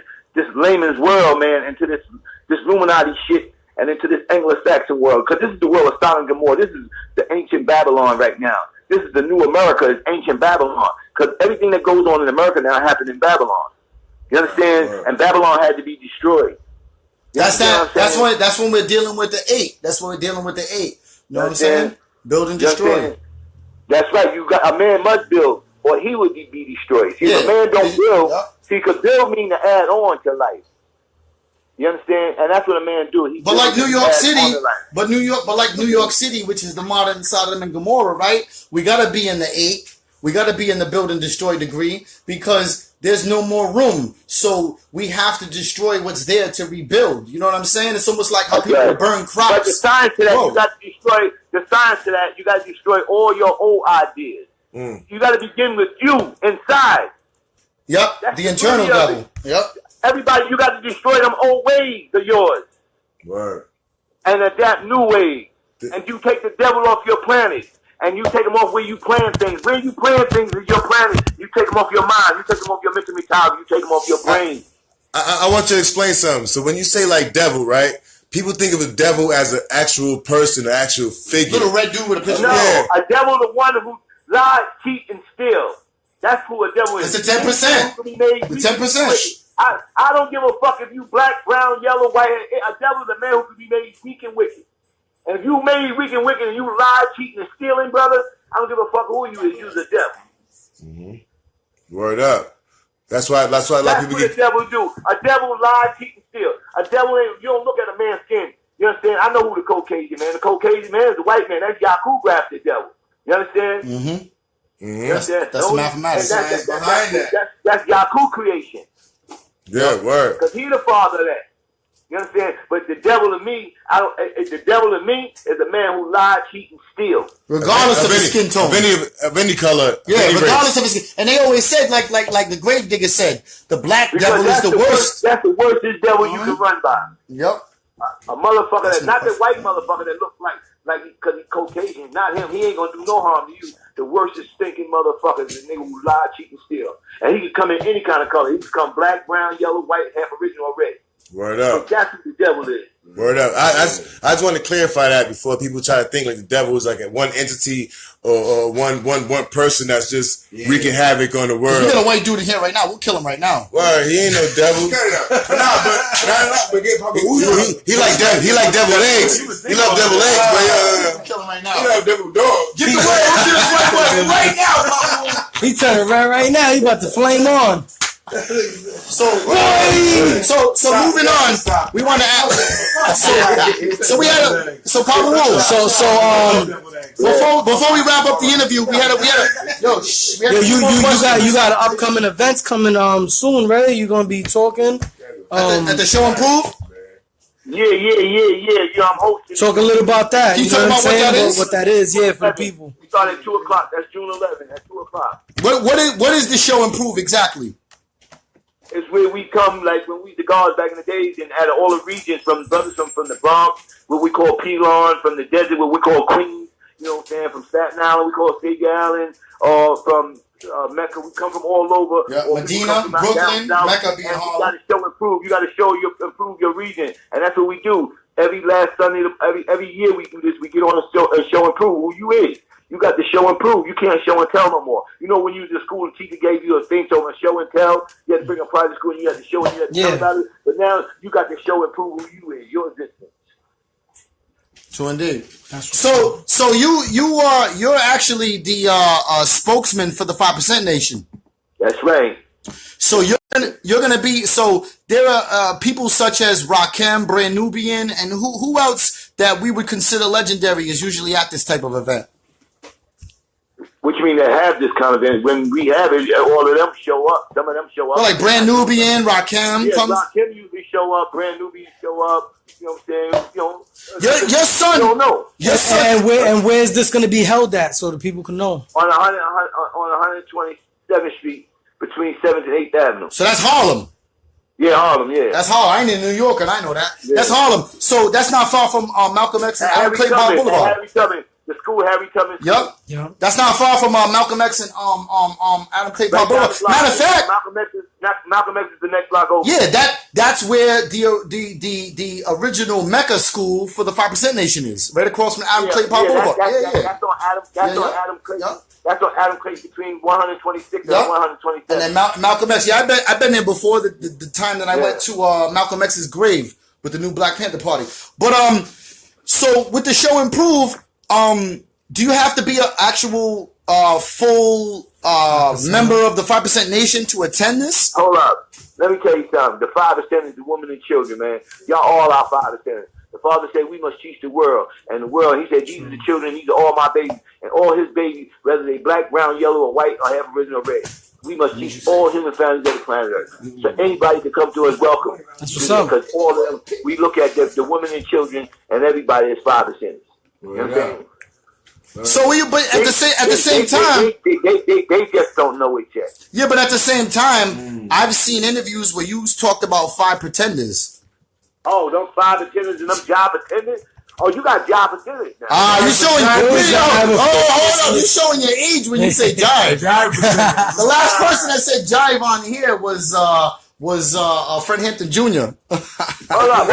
layman's world, man, into this Illuminati shit and into this Anglo-Saxon world. Because this is the world of Sodom and Gomorrah. This is the ancient Babylon right now. This is the new America, is ancient Babylon. Because everything that goes on in America now happened in Babylon. You understand? And Babylon had to be destroyed. That's when we're dealing with the 8. That's when we're dealing with the 8. You know what I'm saying? Build and destroy. That's right. A man must build, or he would be destroyed. See, if a man don't build, see, because build mean to add on to life. You understand? And that's what a man do. But like New York City, which is the modern Sodom and Gomorrah, right? We gotta be in the 8. We gotta be in the build and destroy degree because there's no more room. So we have to destroy what's there to rebuild. You know what I'm saying? It's almost like how people burn crops. But the science to that, you got to destroy. The science to that, you got to destroy all your old ideas. You got to begin with you inside. Yep, that's the internal devil. Yep. Everybody, you got to destroy them old ways of yours. Word. And adapt new ways. And you take the devil off your planet. And you take them off where you plan things. Where you plan things is your planet. You take them off your mind. You take them off your mental mentality. You take them off your brain. I want you to explain something. So when you say like devil, right? People think of the devil as an actual person, an actual figure. Little red dude with a pistol. No, a devil the one who lies, cheat, and steal. That's who a devil is. It's the 10%. The 10%. I don't give a fuck if you black, brown, yellow, white. A devil is a man who can be made weak and wicked. And if you made wicked and you lied, cheating, and stealing, brother, I don't give a fuck who you is. You're the devil. Mm-hmm. Word up. That's why a lot of people get. That's what a devil do. A devil lie, cheat, and steal. A devil ain't. You don't look at a man's skin. You understand? I know who the Caucasian man. The Caucasian man is the white man. That's Yaku grafted devil. You understand? Mm-hmm. You understand? That's mathematics. That's Yaku creation. Yeah, word. Because he the father of that. You understand? But the devil in me, the devil in me is a man who lied, cheat, and steal. Regardless of his skin tone. Of any color. Yeah, regardless of his skin. And they always said, like the grave digger said, the black devil is the worst. That's the worstest devil you can run by. Yep. A motherfucker that's not the white motherfucker that looks like because he's Caucasian. Not him. He ain't gonna do no harm to you. The worstest stinking motherfucker is the nigga who lied, cheat, and steal. And he can come in any kind of color. He can come black, brown, yellow, white, half original, or red. Word up. So that's what the devil is. Word up. I just want to clarify that before people try to think like the devil is like a one entity or one person that's just wreaking havoc on the world. We got a white dude in here right now. We'll kill him right now. Word, he ain't no devil. He like devil. He like devil eggs. He love devil eggs, but we'll kill him right now. He love devil dog. Get the way. Get this white boy right now, mama. He turning right now. He about to flame on. So moving on, we want to ask. So we had Papa Wu. Before we wrap up the interview, we had a you got upcoming events coming soon, right? You gonna be talking at the show Improve. Yeah. I'm hosting. Talk a little about that. Can you talk about what that is? Yeah, for the people. We start at 2:00. That's June 11th. At 2:00. What is the show Improve exactly? It's where we come, like when we the guards back in the days, and out of all the regions, from brothers from the Bronx, what we call Pelon, from the desert, what we call Queens, you know what I'm saying, from Staten Island, we call Staten Island, or from Mecca, we come from all over. Yeah, Medina, Brooklyn, Mecca being Harlem. You got to show improve. You got to show improve your region, and that's what we do. Every last Sunday, every year we do this. We get on a show improve who you is. You got to show and prove. You can't show and tell no more. You know when you was in school, the teacher gave you a thing so a show and tell. You had to bring a private school and you had to show and you had to tell about it. But now you got to show and prove who you is, your existence. So indeed. So you're actually the spokesman for the 5% Nation. That's right. So you're gonna be. So there are people such as Rakim, Brand Nubian, and who else that we would consider legendary is usually at this type of event. What you mean they have this kind of event? When we have it, all of them show up. Some of them show up. Well, like Brand Nubian, Rakim. Yeah, Rakim usually show up. Brand Nubian show up. You know what I'm saying? You know, your son. You don't know. Your son. And where is this going to be held at so the people can know? On 127th Street between 7th and 8th Avenue. So that's Harlem. Yeah, Harlem. Yeah. That's Harlem. I ain't in New York, and I know that. Yeah. That's Harlem. So that's not far from Malcolm X and Adam Clay Boulevard. The school Harry Tubman. Yep. That's not far from Malcolm X and Adam Clay Boulevard. Matter of fact, Malcolm X is the next block over. Yeah, that's where the original Mecca school for the 5% Nation is, right across from Adam Clay Boulevard. That's on Adam. That's on Adam Clay. That's on Adam Clay between 126 and 127. And then Malcolm X. Yeah, I've been there before the time that I went to Malcolm X's grave with the new Black Panther Party. But so with the show Improve. Do you have to be an actual full member of the 5% Nation to attend this? Hold up. Let me tell you something. The 5% is the women and children, man. Y'all all our 5%. The Father said we must teach the world. And the world, he said, these are the children, these are all my babies. And all his babies, whether they black, brown, yellow, or white, or have original red. We must teach all human families of the planet Earth. So anybody that comes to us, welcome. That's what's up. Because all of them, we look at the women and children, and everybody is 5%. You know what I'm saying? So but at the same time, they just don't know it yet. Yeah, but at the same time, I've seen interviews where you talked about 5 pretenders. Oh, those 5 pretenders and them job attendants. Oh, you got job attendants now. You showing hold on, you showing your age when you say jive. The last person that said jive on here was Fred Hampton Jr. Hold up.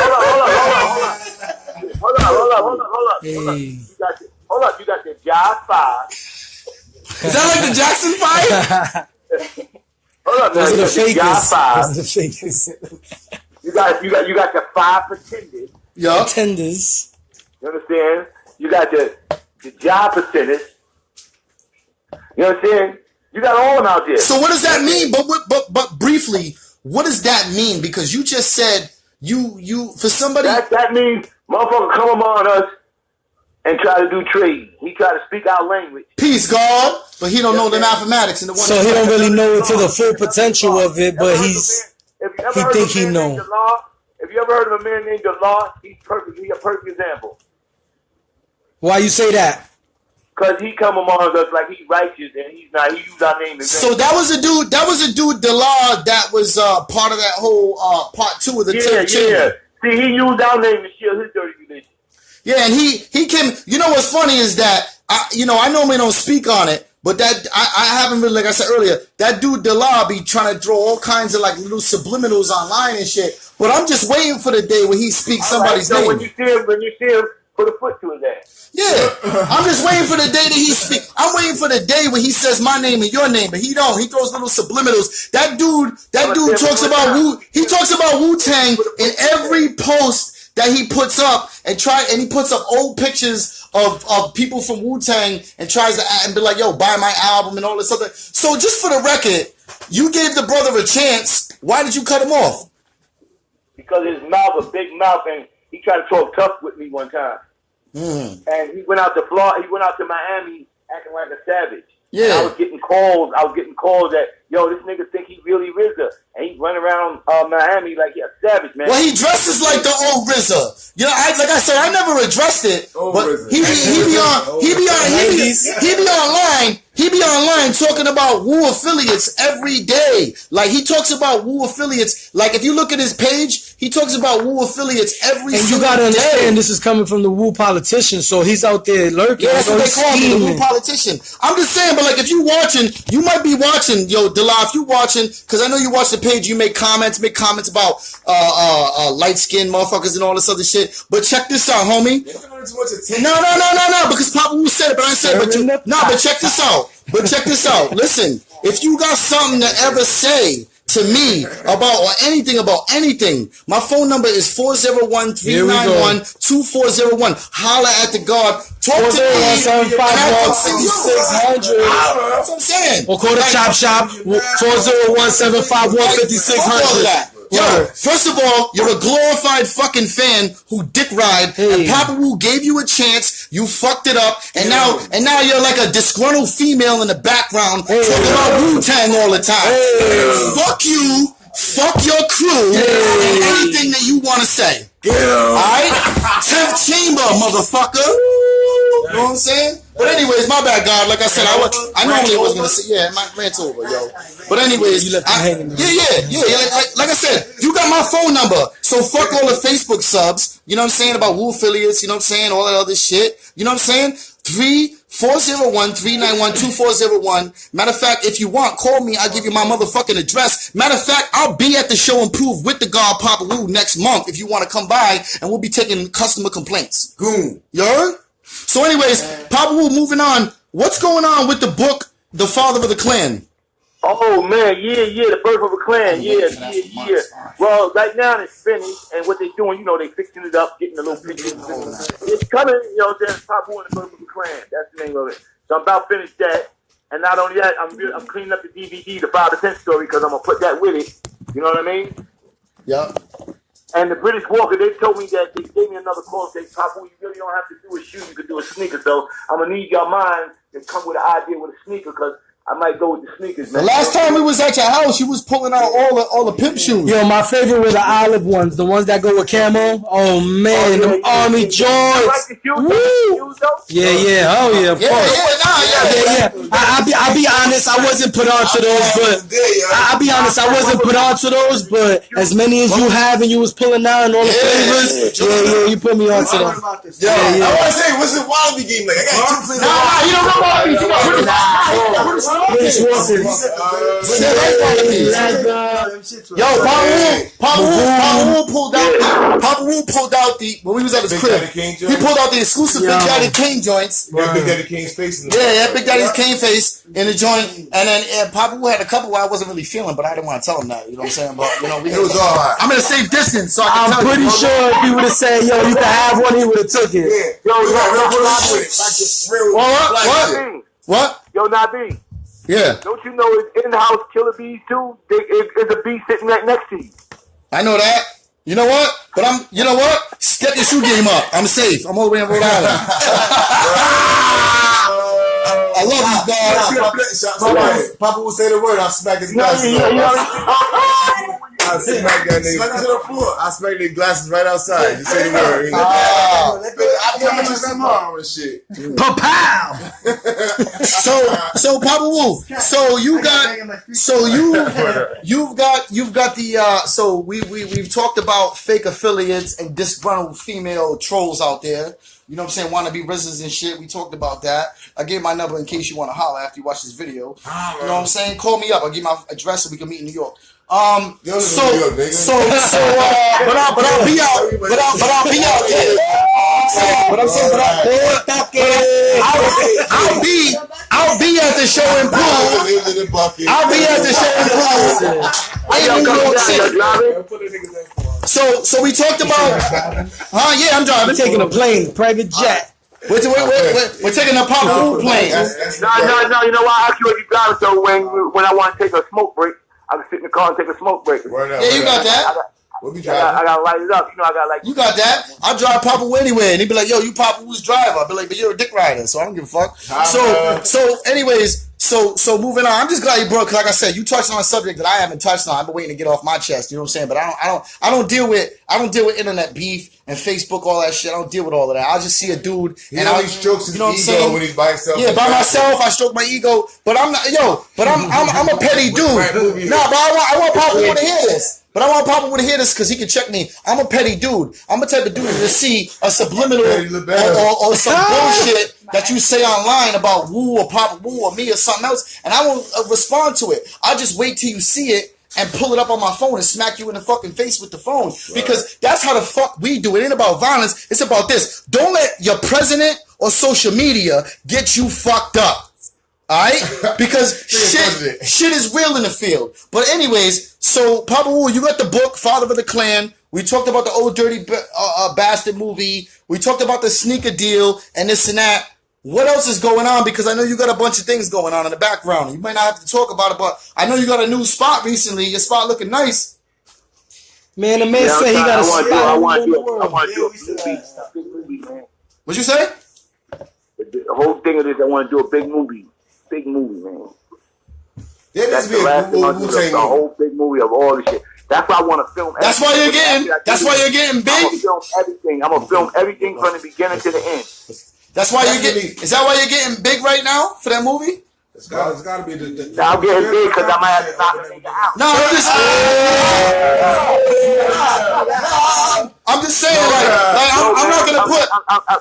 Hold up, you got the Jive 5. Is that like the Jackson 5? Hold up, those are the fakers. You got the 5 pretenders. Yeah. Pretenders. You understand? You got the job percentage. You understand? You got all of them out there. So what does that mean? But briefly, what does that mean? Because you just said you for somebody that means motherfucker come among us and try to do trade. He try to speak our language. Peace, God, but he don't know the mathematics and the one. So he don't really know it to the full potential of it, but he think he know. If you ever heard of a man named Allah, he's perfect. He's a perfect example. Why you say that? Because he come among us like he's righteous and he's not. He used our name. So that was a dude. That was a dude, Delard, that was part of that whole part 2 of the chamber. See, he used our name to shield his dirty religion. Yeah, and he came. You know what's funny is that I normally don't speak on it, but that I haven't really, like I said earlier, that dude Delard be trying to throw all kinds of like little subliminals online and shit. But I'm just waiting for the day when he speaks somebody's name. When you see him, put a foot to his ass. Yeah, I'm just waiting for the day that he speaks. I'm waiting for the day when he says my name and your name, but he don't. He throws little subliminals. That dude talks about He talks about Wu-Tang in every post that he puts up, and he puts up old pictures of people from Wu-Tang and tries to and be like, yo, buy my album and all this other. So just for the record, you gave the brother a chance. Why did you cut him off? Because his mouth, a big mouth, and he tried to talk tough with me one time. And he went out to Florida. He went out to Miami acting like a savage. Yeah, and I was getting calls that, yo, this nigga think he really RZA, and he run around Miami like he a savage, man. Well, he dresses like the old RZA. You know, like I said, I never addressed it, but he be online talking about Wu affiliates every day. Like he talks about Wu affiliates. Like if you look at his page, he talks about Wu affiliates every single day. And you gotta understand, this is coming from the Wu politician, so he's out there lurking. Yeah, that's what they call him, the Wu politician. I'm just saying, but like if you watching, you might be watching, yo, Dela, if you watching, because I know you watch the page, you make comments about light-skinned motherfuckers and all this other shit. But check this out, homie. No, because Papa Wu said it, but I said, but check this out. But check this out. Listen, if you got something to ever say to me about anything, my phone number is 401-391-2401. Holla at the guard. Talk to me. That's what I'm saying. Or call the Chop Shop 401-751-5600. Yo, first of all, you're a glorified fucking fan who dick ride, and Papa Wu gave you a chance, you fucked it up, and now you're like a disgruntled female in the background talking about Wu-Tang all the time. Fuck you, fuck your crew, and anything that you want to say. Alright? 10th chamber, motherfucker. You know what I'm saying? But anyways, my bad, God. Like I said, I normally was gonna say, my rant's over, yo. But anyways, like I said, you got my phone number, so fuck all the Facebook subs. You know what I'm saying about Wu affiliates. You know what I'm saying, all that other shit. You know what I'm saying? 401-391-2401. Matter of fact, if you want, call me. I'll give you my motherfucking address. Matter of fact, I'll be at the show Improve with the God Papa Wu next month if you want to come by, and we'll be taking customer complaints. Goon. You heard? So anyways, Papa Wu, moving on. What's going on with the book, The Father of the Clan? Oh, man, the birth of a clan, yeah. Well, right now it's finished, and what they're doing, they fixing it up, getting the little pictures. It's coming, there's Papa Wu and the birth of a clan. That's the name of it. So I'm about finished that, and not only that, I'm cleaning up the DVD, the 5-10 story, because I'm going to put that with it. You know what I mean? Yeah. And the British Walker, they told me that they gave me another call, say, Papa, you really don't have to do a shoe, you could do a sneaker. So I'm going to need your mind to come with an idea with a sneaker, because I might go with the sneakers, man. The last time we was at your house, you was pulling out all the pimp shoes. Yo, my favorite were the olive ones, the ones that go with camo. Oh man, them army joints. Like the shoes, Woo! Yeah. Oh yeah, of course. Yeah. I'll be honest, I wasn't put onto those, but I'll be honest, I wasn't put onto those, but as many as you have and you was pulling out and all the flavors, you put me onto them. I want to say, what's the Wallaby game like? I got 2 players. You don't know Wallaby. Yo, Papa Wu pulled out the when we was at his crib. He pulled out the exclusive Big Daddy Kane joints. Yeah, Big Daddy Kane's face. Yeah, Big Daddy's Kane face in the joint. And then Papa Wu had a couple where I wasn't really feeling, but I didn't want to tell him that. You know what I'm saying? But you know, it was all right. I'm in a safe distance, so I'm pretty sure if he would have said, "Yo, you can have one," he would have took it. Yeah. What? Yo, Nabi. Yeah. Don't you know it's in-house Killer Beez too? It's a bee sitting right next to you. I know that. You know what? But you know what? Step your shoe game up. I'm safe. I'm all the way in Rhode Island. I love you, guys. Papa will say the word. I'll smack his glasses. I'll smack that nigga. Smack to the floor. I'll smack their glasses right outside. You say the word. I'm coming to tomorrow and shit. Pow! So Papa Wu. So you've got the so we've talked about fake affiliates and disgruntled female trolls out there. You know what I'm saying? Want to be residents and shit. We talked about that. I gave my number in case you want to holler after you watch this video. You know what I'm saying? Call me up. I'll give you my address so we can meet in New York. But I'll be out. I'll be at the show in Pool. I'll be at the show in Pool. New York City. So we talked about, yeah, I'm driving. Taking a plane, private jet. We're taking a Papa Wu plane. No. You know why I ask you what you driving? So when I want to take a smoke break, I can sit in the car and take a smoke break. Yeah, you got that. I gotta light it up. You know, I got like. You got that. I drive Papa Wu anywhere, and he'd be like, "Yo, you Papa Wu's driver." I'd be like, "But you're a dick rider, so I don't give a fuck." So moving on. I'm just glad you brought, because like I said, you touched on a subject that I haven't touched on. I've been waiting to get off my chest. You know what I'm saying? But I don't deal with internet beef and Facebook, all that shit. I don't deal with all of that. I'll just see a dude and he strokes his ego when he's by himself. Yeah, by myself, I stroke my ego. But I'm not, I'm a petty dude. Nah, but I want Papa Wu to hear this. But I want Papa Wu to hear this because he can check me. I'm a petty dude. I'm the type of dude to see a subliminal or some bullshit that you say online about Wu or Papa Wu or me or something else, and I won't respond to it. I'll just wait till you see it and pull it up on my phone and smack you in the fucking face with the phone. Because that's how the fuck we do it. It ain't about violence. It's about this. Don't let your president or social media get you fucked up. Alright? Because shit is real in the field. But anyways, so Papa Wu, you got the book, Father of the Clan. We talked about the Old Dirty Bastard movie. We talked about the sneaker deal and this and that. What else is going on? Because I know you got a bunch of things going on in the background. You might not have to talk about it, but I know you got a new spot recently. Your spot looking nice. Man, the man said he got a spot. I want to do a big movie, man. What'd you say? The whole thing of this, I want to do a big movie. Big movie, man. That's the whole big movie of all this shit. That's why I want to film. That's why you're getting big. I'm gonna film everything. I'm gonna film everything from the beginning to the end. That's why you're getting. Is that why you're getting big right now for that movie? It's gotta be the I'm getting big because I might have to knock a nigga out. No, I'm just saying, I'm not gonna put.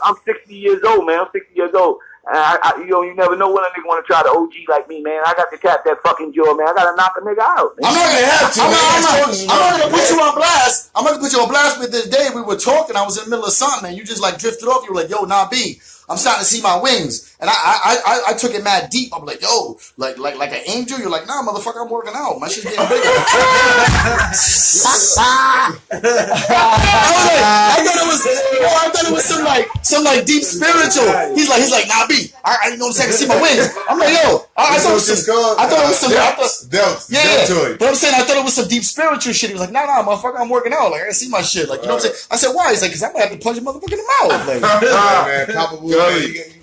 I'm 60 years old, man. I'm 60 years old. You never know when a nigga want to try to OG like me, man. I got to tap that fucking jaw, man. I got to knock a nigga out. Man. I'm not gonna have to. I'm not gonna put you on blast. I'm gonna put you on blast. But this day we were talking. I was in the middle of something, and you just like drifted off. You were like, "Yo, Nabi, I'm starting to see my wings," and I took it mad deep. I'm like, "Yo, like an angel." You're like, "Nah, motherfucker, I'm working out. My shit's getting bigger." I thought it was some deep spiritual. He's like, Nabi, I you know what I'm saying? I can see my wings. I'm like, yo, I thought it was some. But I'm saying I thought it was some deep spiritual shit. He was like, nah, motherfucker, I'm working out. Like I can see my shit. Like you know what I'm saying? I said, why? He's like, because I might have to punch a motherfucker in the mouth. Like, man, Papa Wu,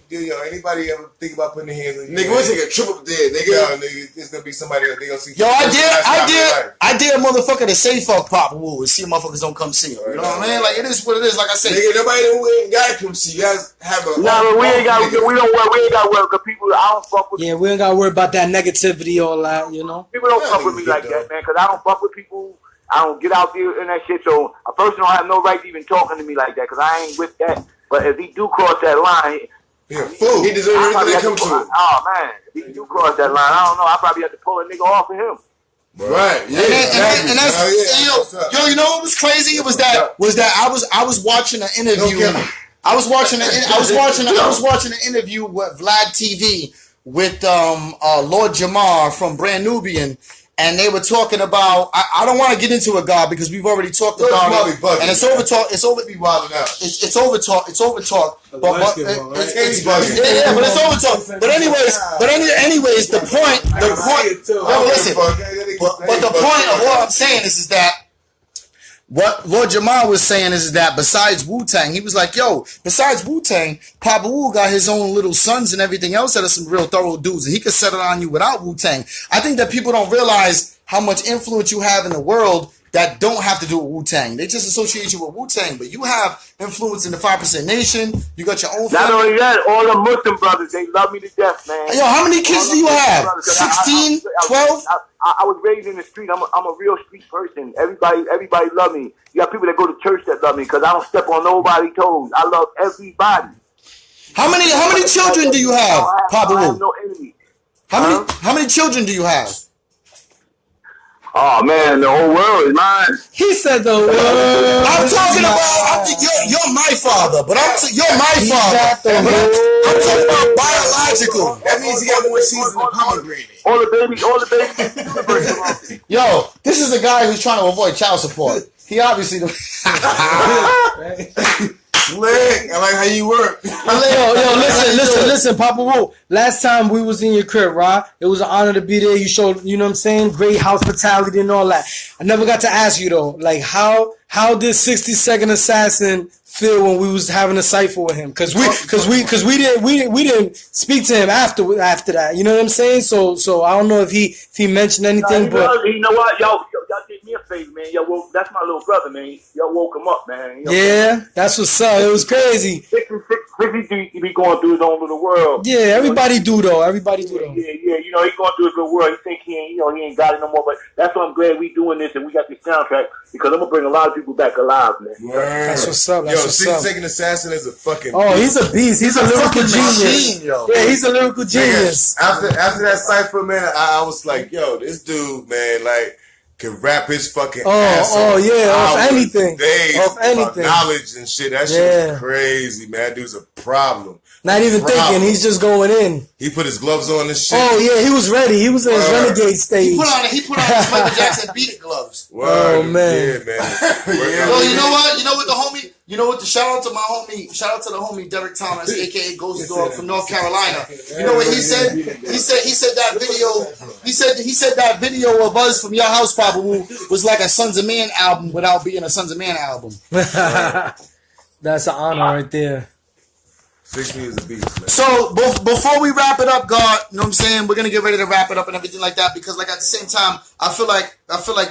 anybody ever think about putting their hands on you? Nigga, we'll take a trip up there, nigga. No, nigga, it's gonna be somebody that they gonna see. Yo, I dare a motherfucker to say fuck Papa Wu and see motherfuckers don't come see him. You know what I mean? Like it is what it is. Like I said, nigga, nobody who ain't gotta come see. You guys have a. No, but we ain't got to worry because people. I don't fuck with. Yeah, we ain't got to worry about that negativity all that. You know. People don't fuck with me like that, man. Because I don't fuck with people. I don't get out there and that shit. So a person don't have no right to even talking to me like that because I ain't with that. But if he do cross that line, Yeah, fool. He deserves everything that comes to him. Oh man, if he do cross that line, I don't know. I probably have to pull a nigga off of him. Right. Yeah. And that's yo, you know what was crazy? It was that I was watching an interview. I was watching an interview with Vlad TV with Lord Jamar from Brand Nubian. And they were talking about. I don't want to get into it, God, because we've already talked about it, and it's over talk. It's over. It's over talk. It's over talk. But it's over talk. But anyways, the point. Listen. But the point of what I'm saying is that. What Lord Jamal was saying is that besides Wu-Tang, he was like, yo, besides Wu-Tang, Papa Wu got his own little sons and everything else that are some real thorough dudes, and he could settle on you without Wu-Tang. I think that people don't realize how much influence you have in the world that don't have to do with Wu-Tang. They just associate you with Wu-Tang, but you have influence in the 5% Nation. You got your own family. Not only that, all the Muslim brothers, they love me to death, man. Yo, how many kids do you have? 16? 12? I was raised in the street. I'm a real street person. Everybody love me. You got people that go to church that love me because I don't step on nobody's toes. I love everybody. How many children do you have, Papa Wu? I have no enemy. How many children do you have? Oh man, the whole world is mine. He said the world. I'm talking about. You're my father, but you're my father. I'm talking about biological. That means he got more seeds than the pomegranate. All the babies. Yo, this is a guy who's trying to avoid child support. He obviously. Slick. I like how you work. Yo, listen, Papa Wu. Last time we was in your crib, right? It was an honor to be there. You showed, you know what I'm saying, great hospitality and all that. I never got to ask you though, like how did 60-Second Assassin feel when we was having a cipher with him? Cause we didn't speak to him after that. You know what I'm saying? So I don't know if he mentioned anything, but you know what, y'all did me a favor, man. Y'all that's my little brother, man. Y'all woke him up, man. Yeah, that's what's up. It was crazy. 50 he be going through his own little world. Yeah, everybody do though. Yeah. You know, he going through his little world. He think he ain't got it no more. But that's why I'm glad we doing this and we got this soundtrack because I'm gonna bring a lot of people back alive, man. Word. That's what's up. Yo, 60-Second Assassin is a fucking. Oh, he's a beast. He's a lyrical genius. Yeah, he's a lyrical genius. After that cipher, man, I was like, yo, this dude, man, like. Can rap his fucking ass off. Oh yeah, off anything. Off anything. Knowledge and shit. That shit is crazy, man. That dude's a problem. Not even thinking, he's just going in. He put his gloves on and shit. Oh yeah, he was ready. He was in his renegade stage. He put on his Michael Jackson beat it gloves. Word. Oh man. Yeah, man. Yo, you know what? Shout out to the homie Derek Thomas, aka Ghost Dog from North Carolina. You know what he said? He said that video. He said that video of us from your house, Papa Wu, was like a Sons of Man album without being a Sons of Man album. That's an honor right there. 60 is a beast, man. So before we wrap it up, God, you know what I'm saying? We're gonna get ready to wrap it up and everything like that because, like, at the same time, I feel like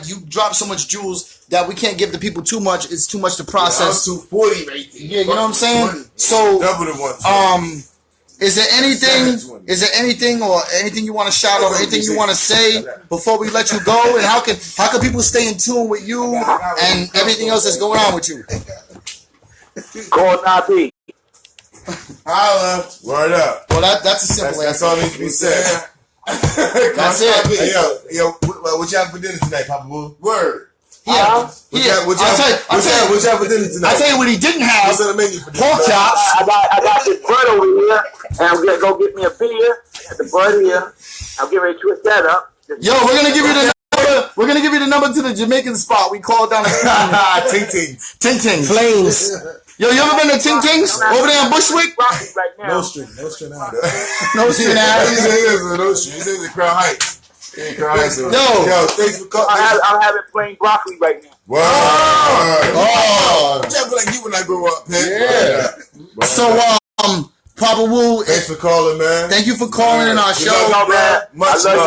you dropped so much jewels that we can't give the people too much. It's too much to process. 240 right there. Yeah, you know what I'm saying? So double the one. is there anything or anything you want to shout out, or anything you want to say before we let you go? And how can people stay in tune with you and everything else that's going on with you? Call Nabi. Holla. Word up. Well, that's a simple answer. That's all needs to be said. That's it. Yo, what you have for dinner tonight, Papa Wu? Word. Yeah. What you have for dinner tonight? I'll tell you what he didn't have. What's on the menu for dinner? Pork chops. I got this bud over here, and I'm gonna go get me a beer. At the bud here, I'm getting ready to twist that up. Yo, we're gonna give you the number. We're gonna give you the number to the Jamaican spot. We called down Ting Ting. Ting Ting. Flames. Yo, you ever been to Ting Tings over there in Bushwick? Right now. No string out. No string out. He says it's Crown Heights. Yo, thanks for calling. I'm having plain broccoli right now. Wow. Oh. Just like you when I grow up, man. Yeah. So, Papa Wu, thanks for calling, man. Thank you for calling in our show. I love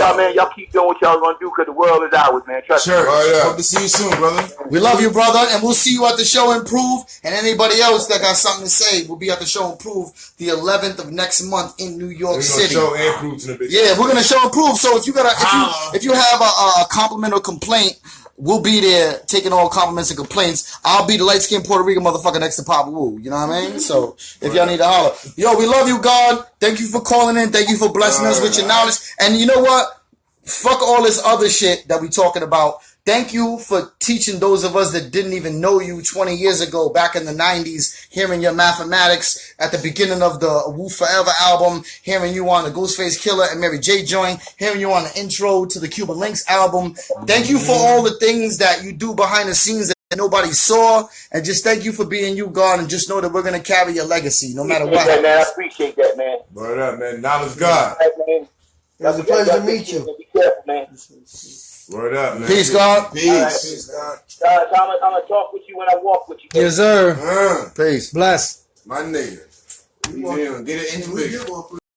y'all, man. Y'all keep doing what y'all gonna do because the world is ours, man. Trust me. Hope to see you soon, brother. We love you, brother, and we'll see you at the show Improve. And anybody else that got something to say will be at the show Improve the 11th of next month in New York City. Show Improve to the bitch. Yeah, we're gonna show Improve. So if you have a compliment or complaint, We'll be there taking all compliments and complaints. I'll be the light-skinned Puerto Rican motherfucker next to Papa Wu. You know what I mean? So if y'all need to holler. Yo, we love you, God. Thank you for calling in. Thank you for blessing us with your knowledge. And you know what? Fuck all this other shit that we talking about. Thank you for teaching those of us that didn't even know you 20 years ago, back in the 90s, hearing your mathematics at the beginning of the Wu Forever album, hearing you on the Ghostface Killer and Mary J joint, hearing you on the intro to the Cuban Links album. Thank you for all the things that you do behind the scenes that nobody saw, and just thank you for being you, God, and just know that we're going to carry your legacy no matter what. Man, I appreciate that, man. Word up, man. Knowledge God. It was a pleasure to meet you. Be careful, man. Word up, man. Peace, God. Peace. Right. Peace, God. I'm gonna talk with you when I walk with you. Yes, sir. Peace. Bless. My nigga. You gonna get an individual.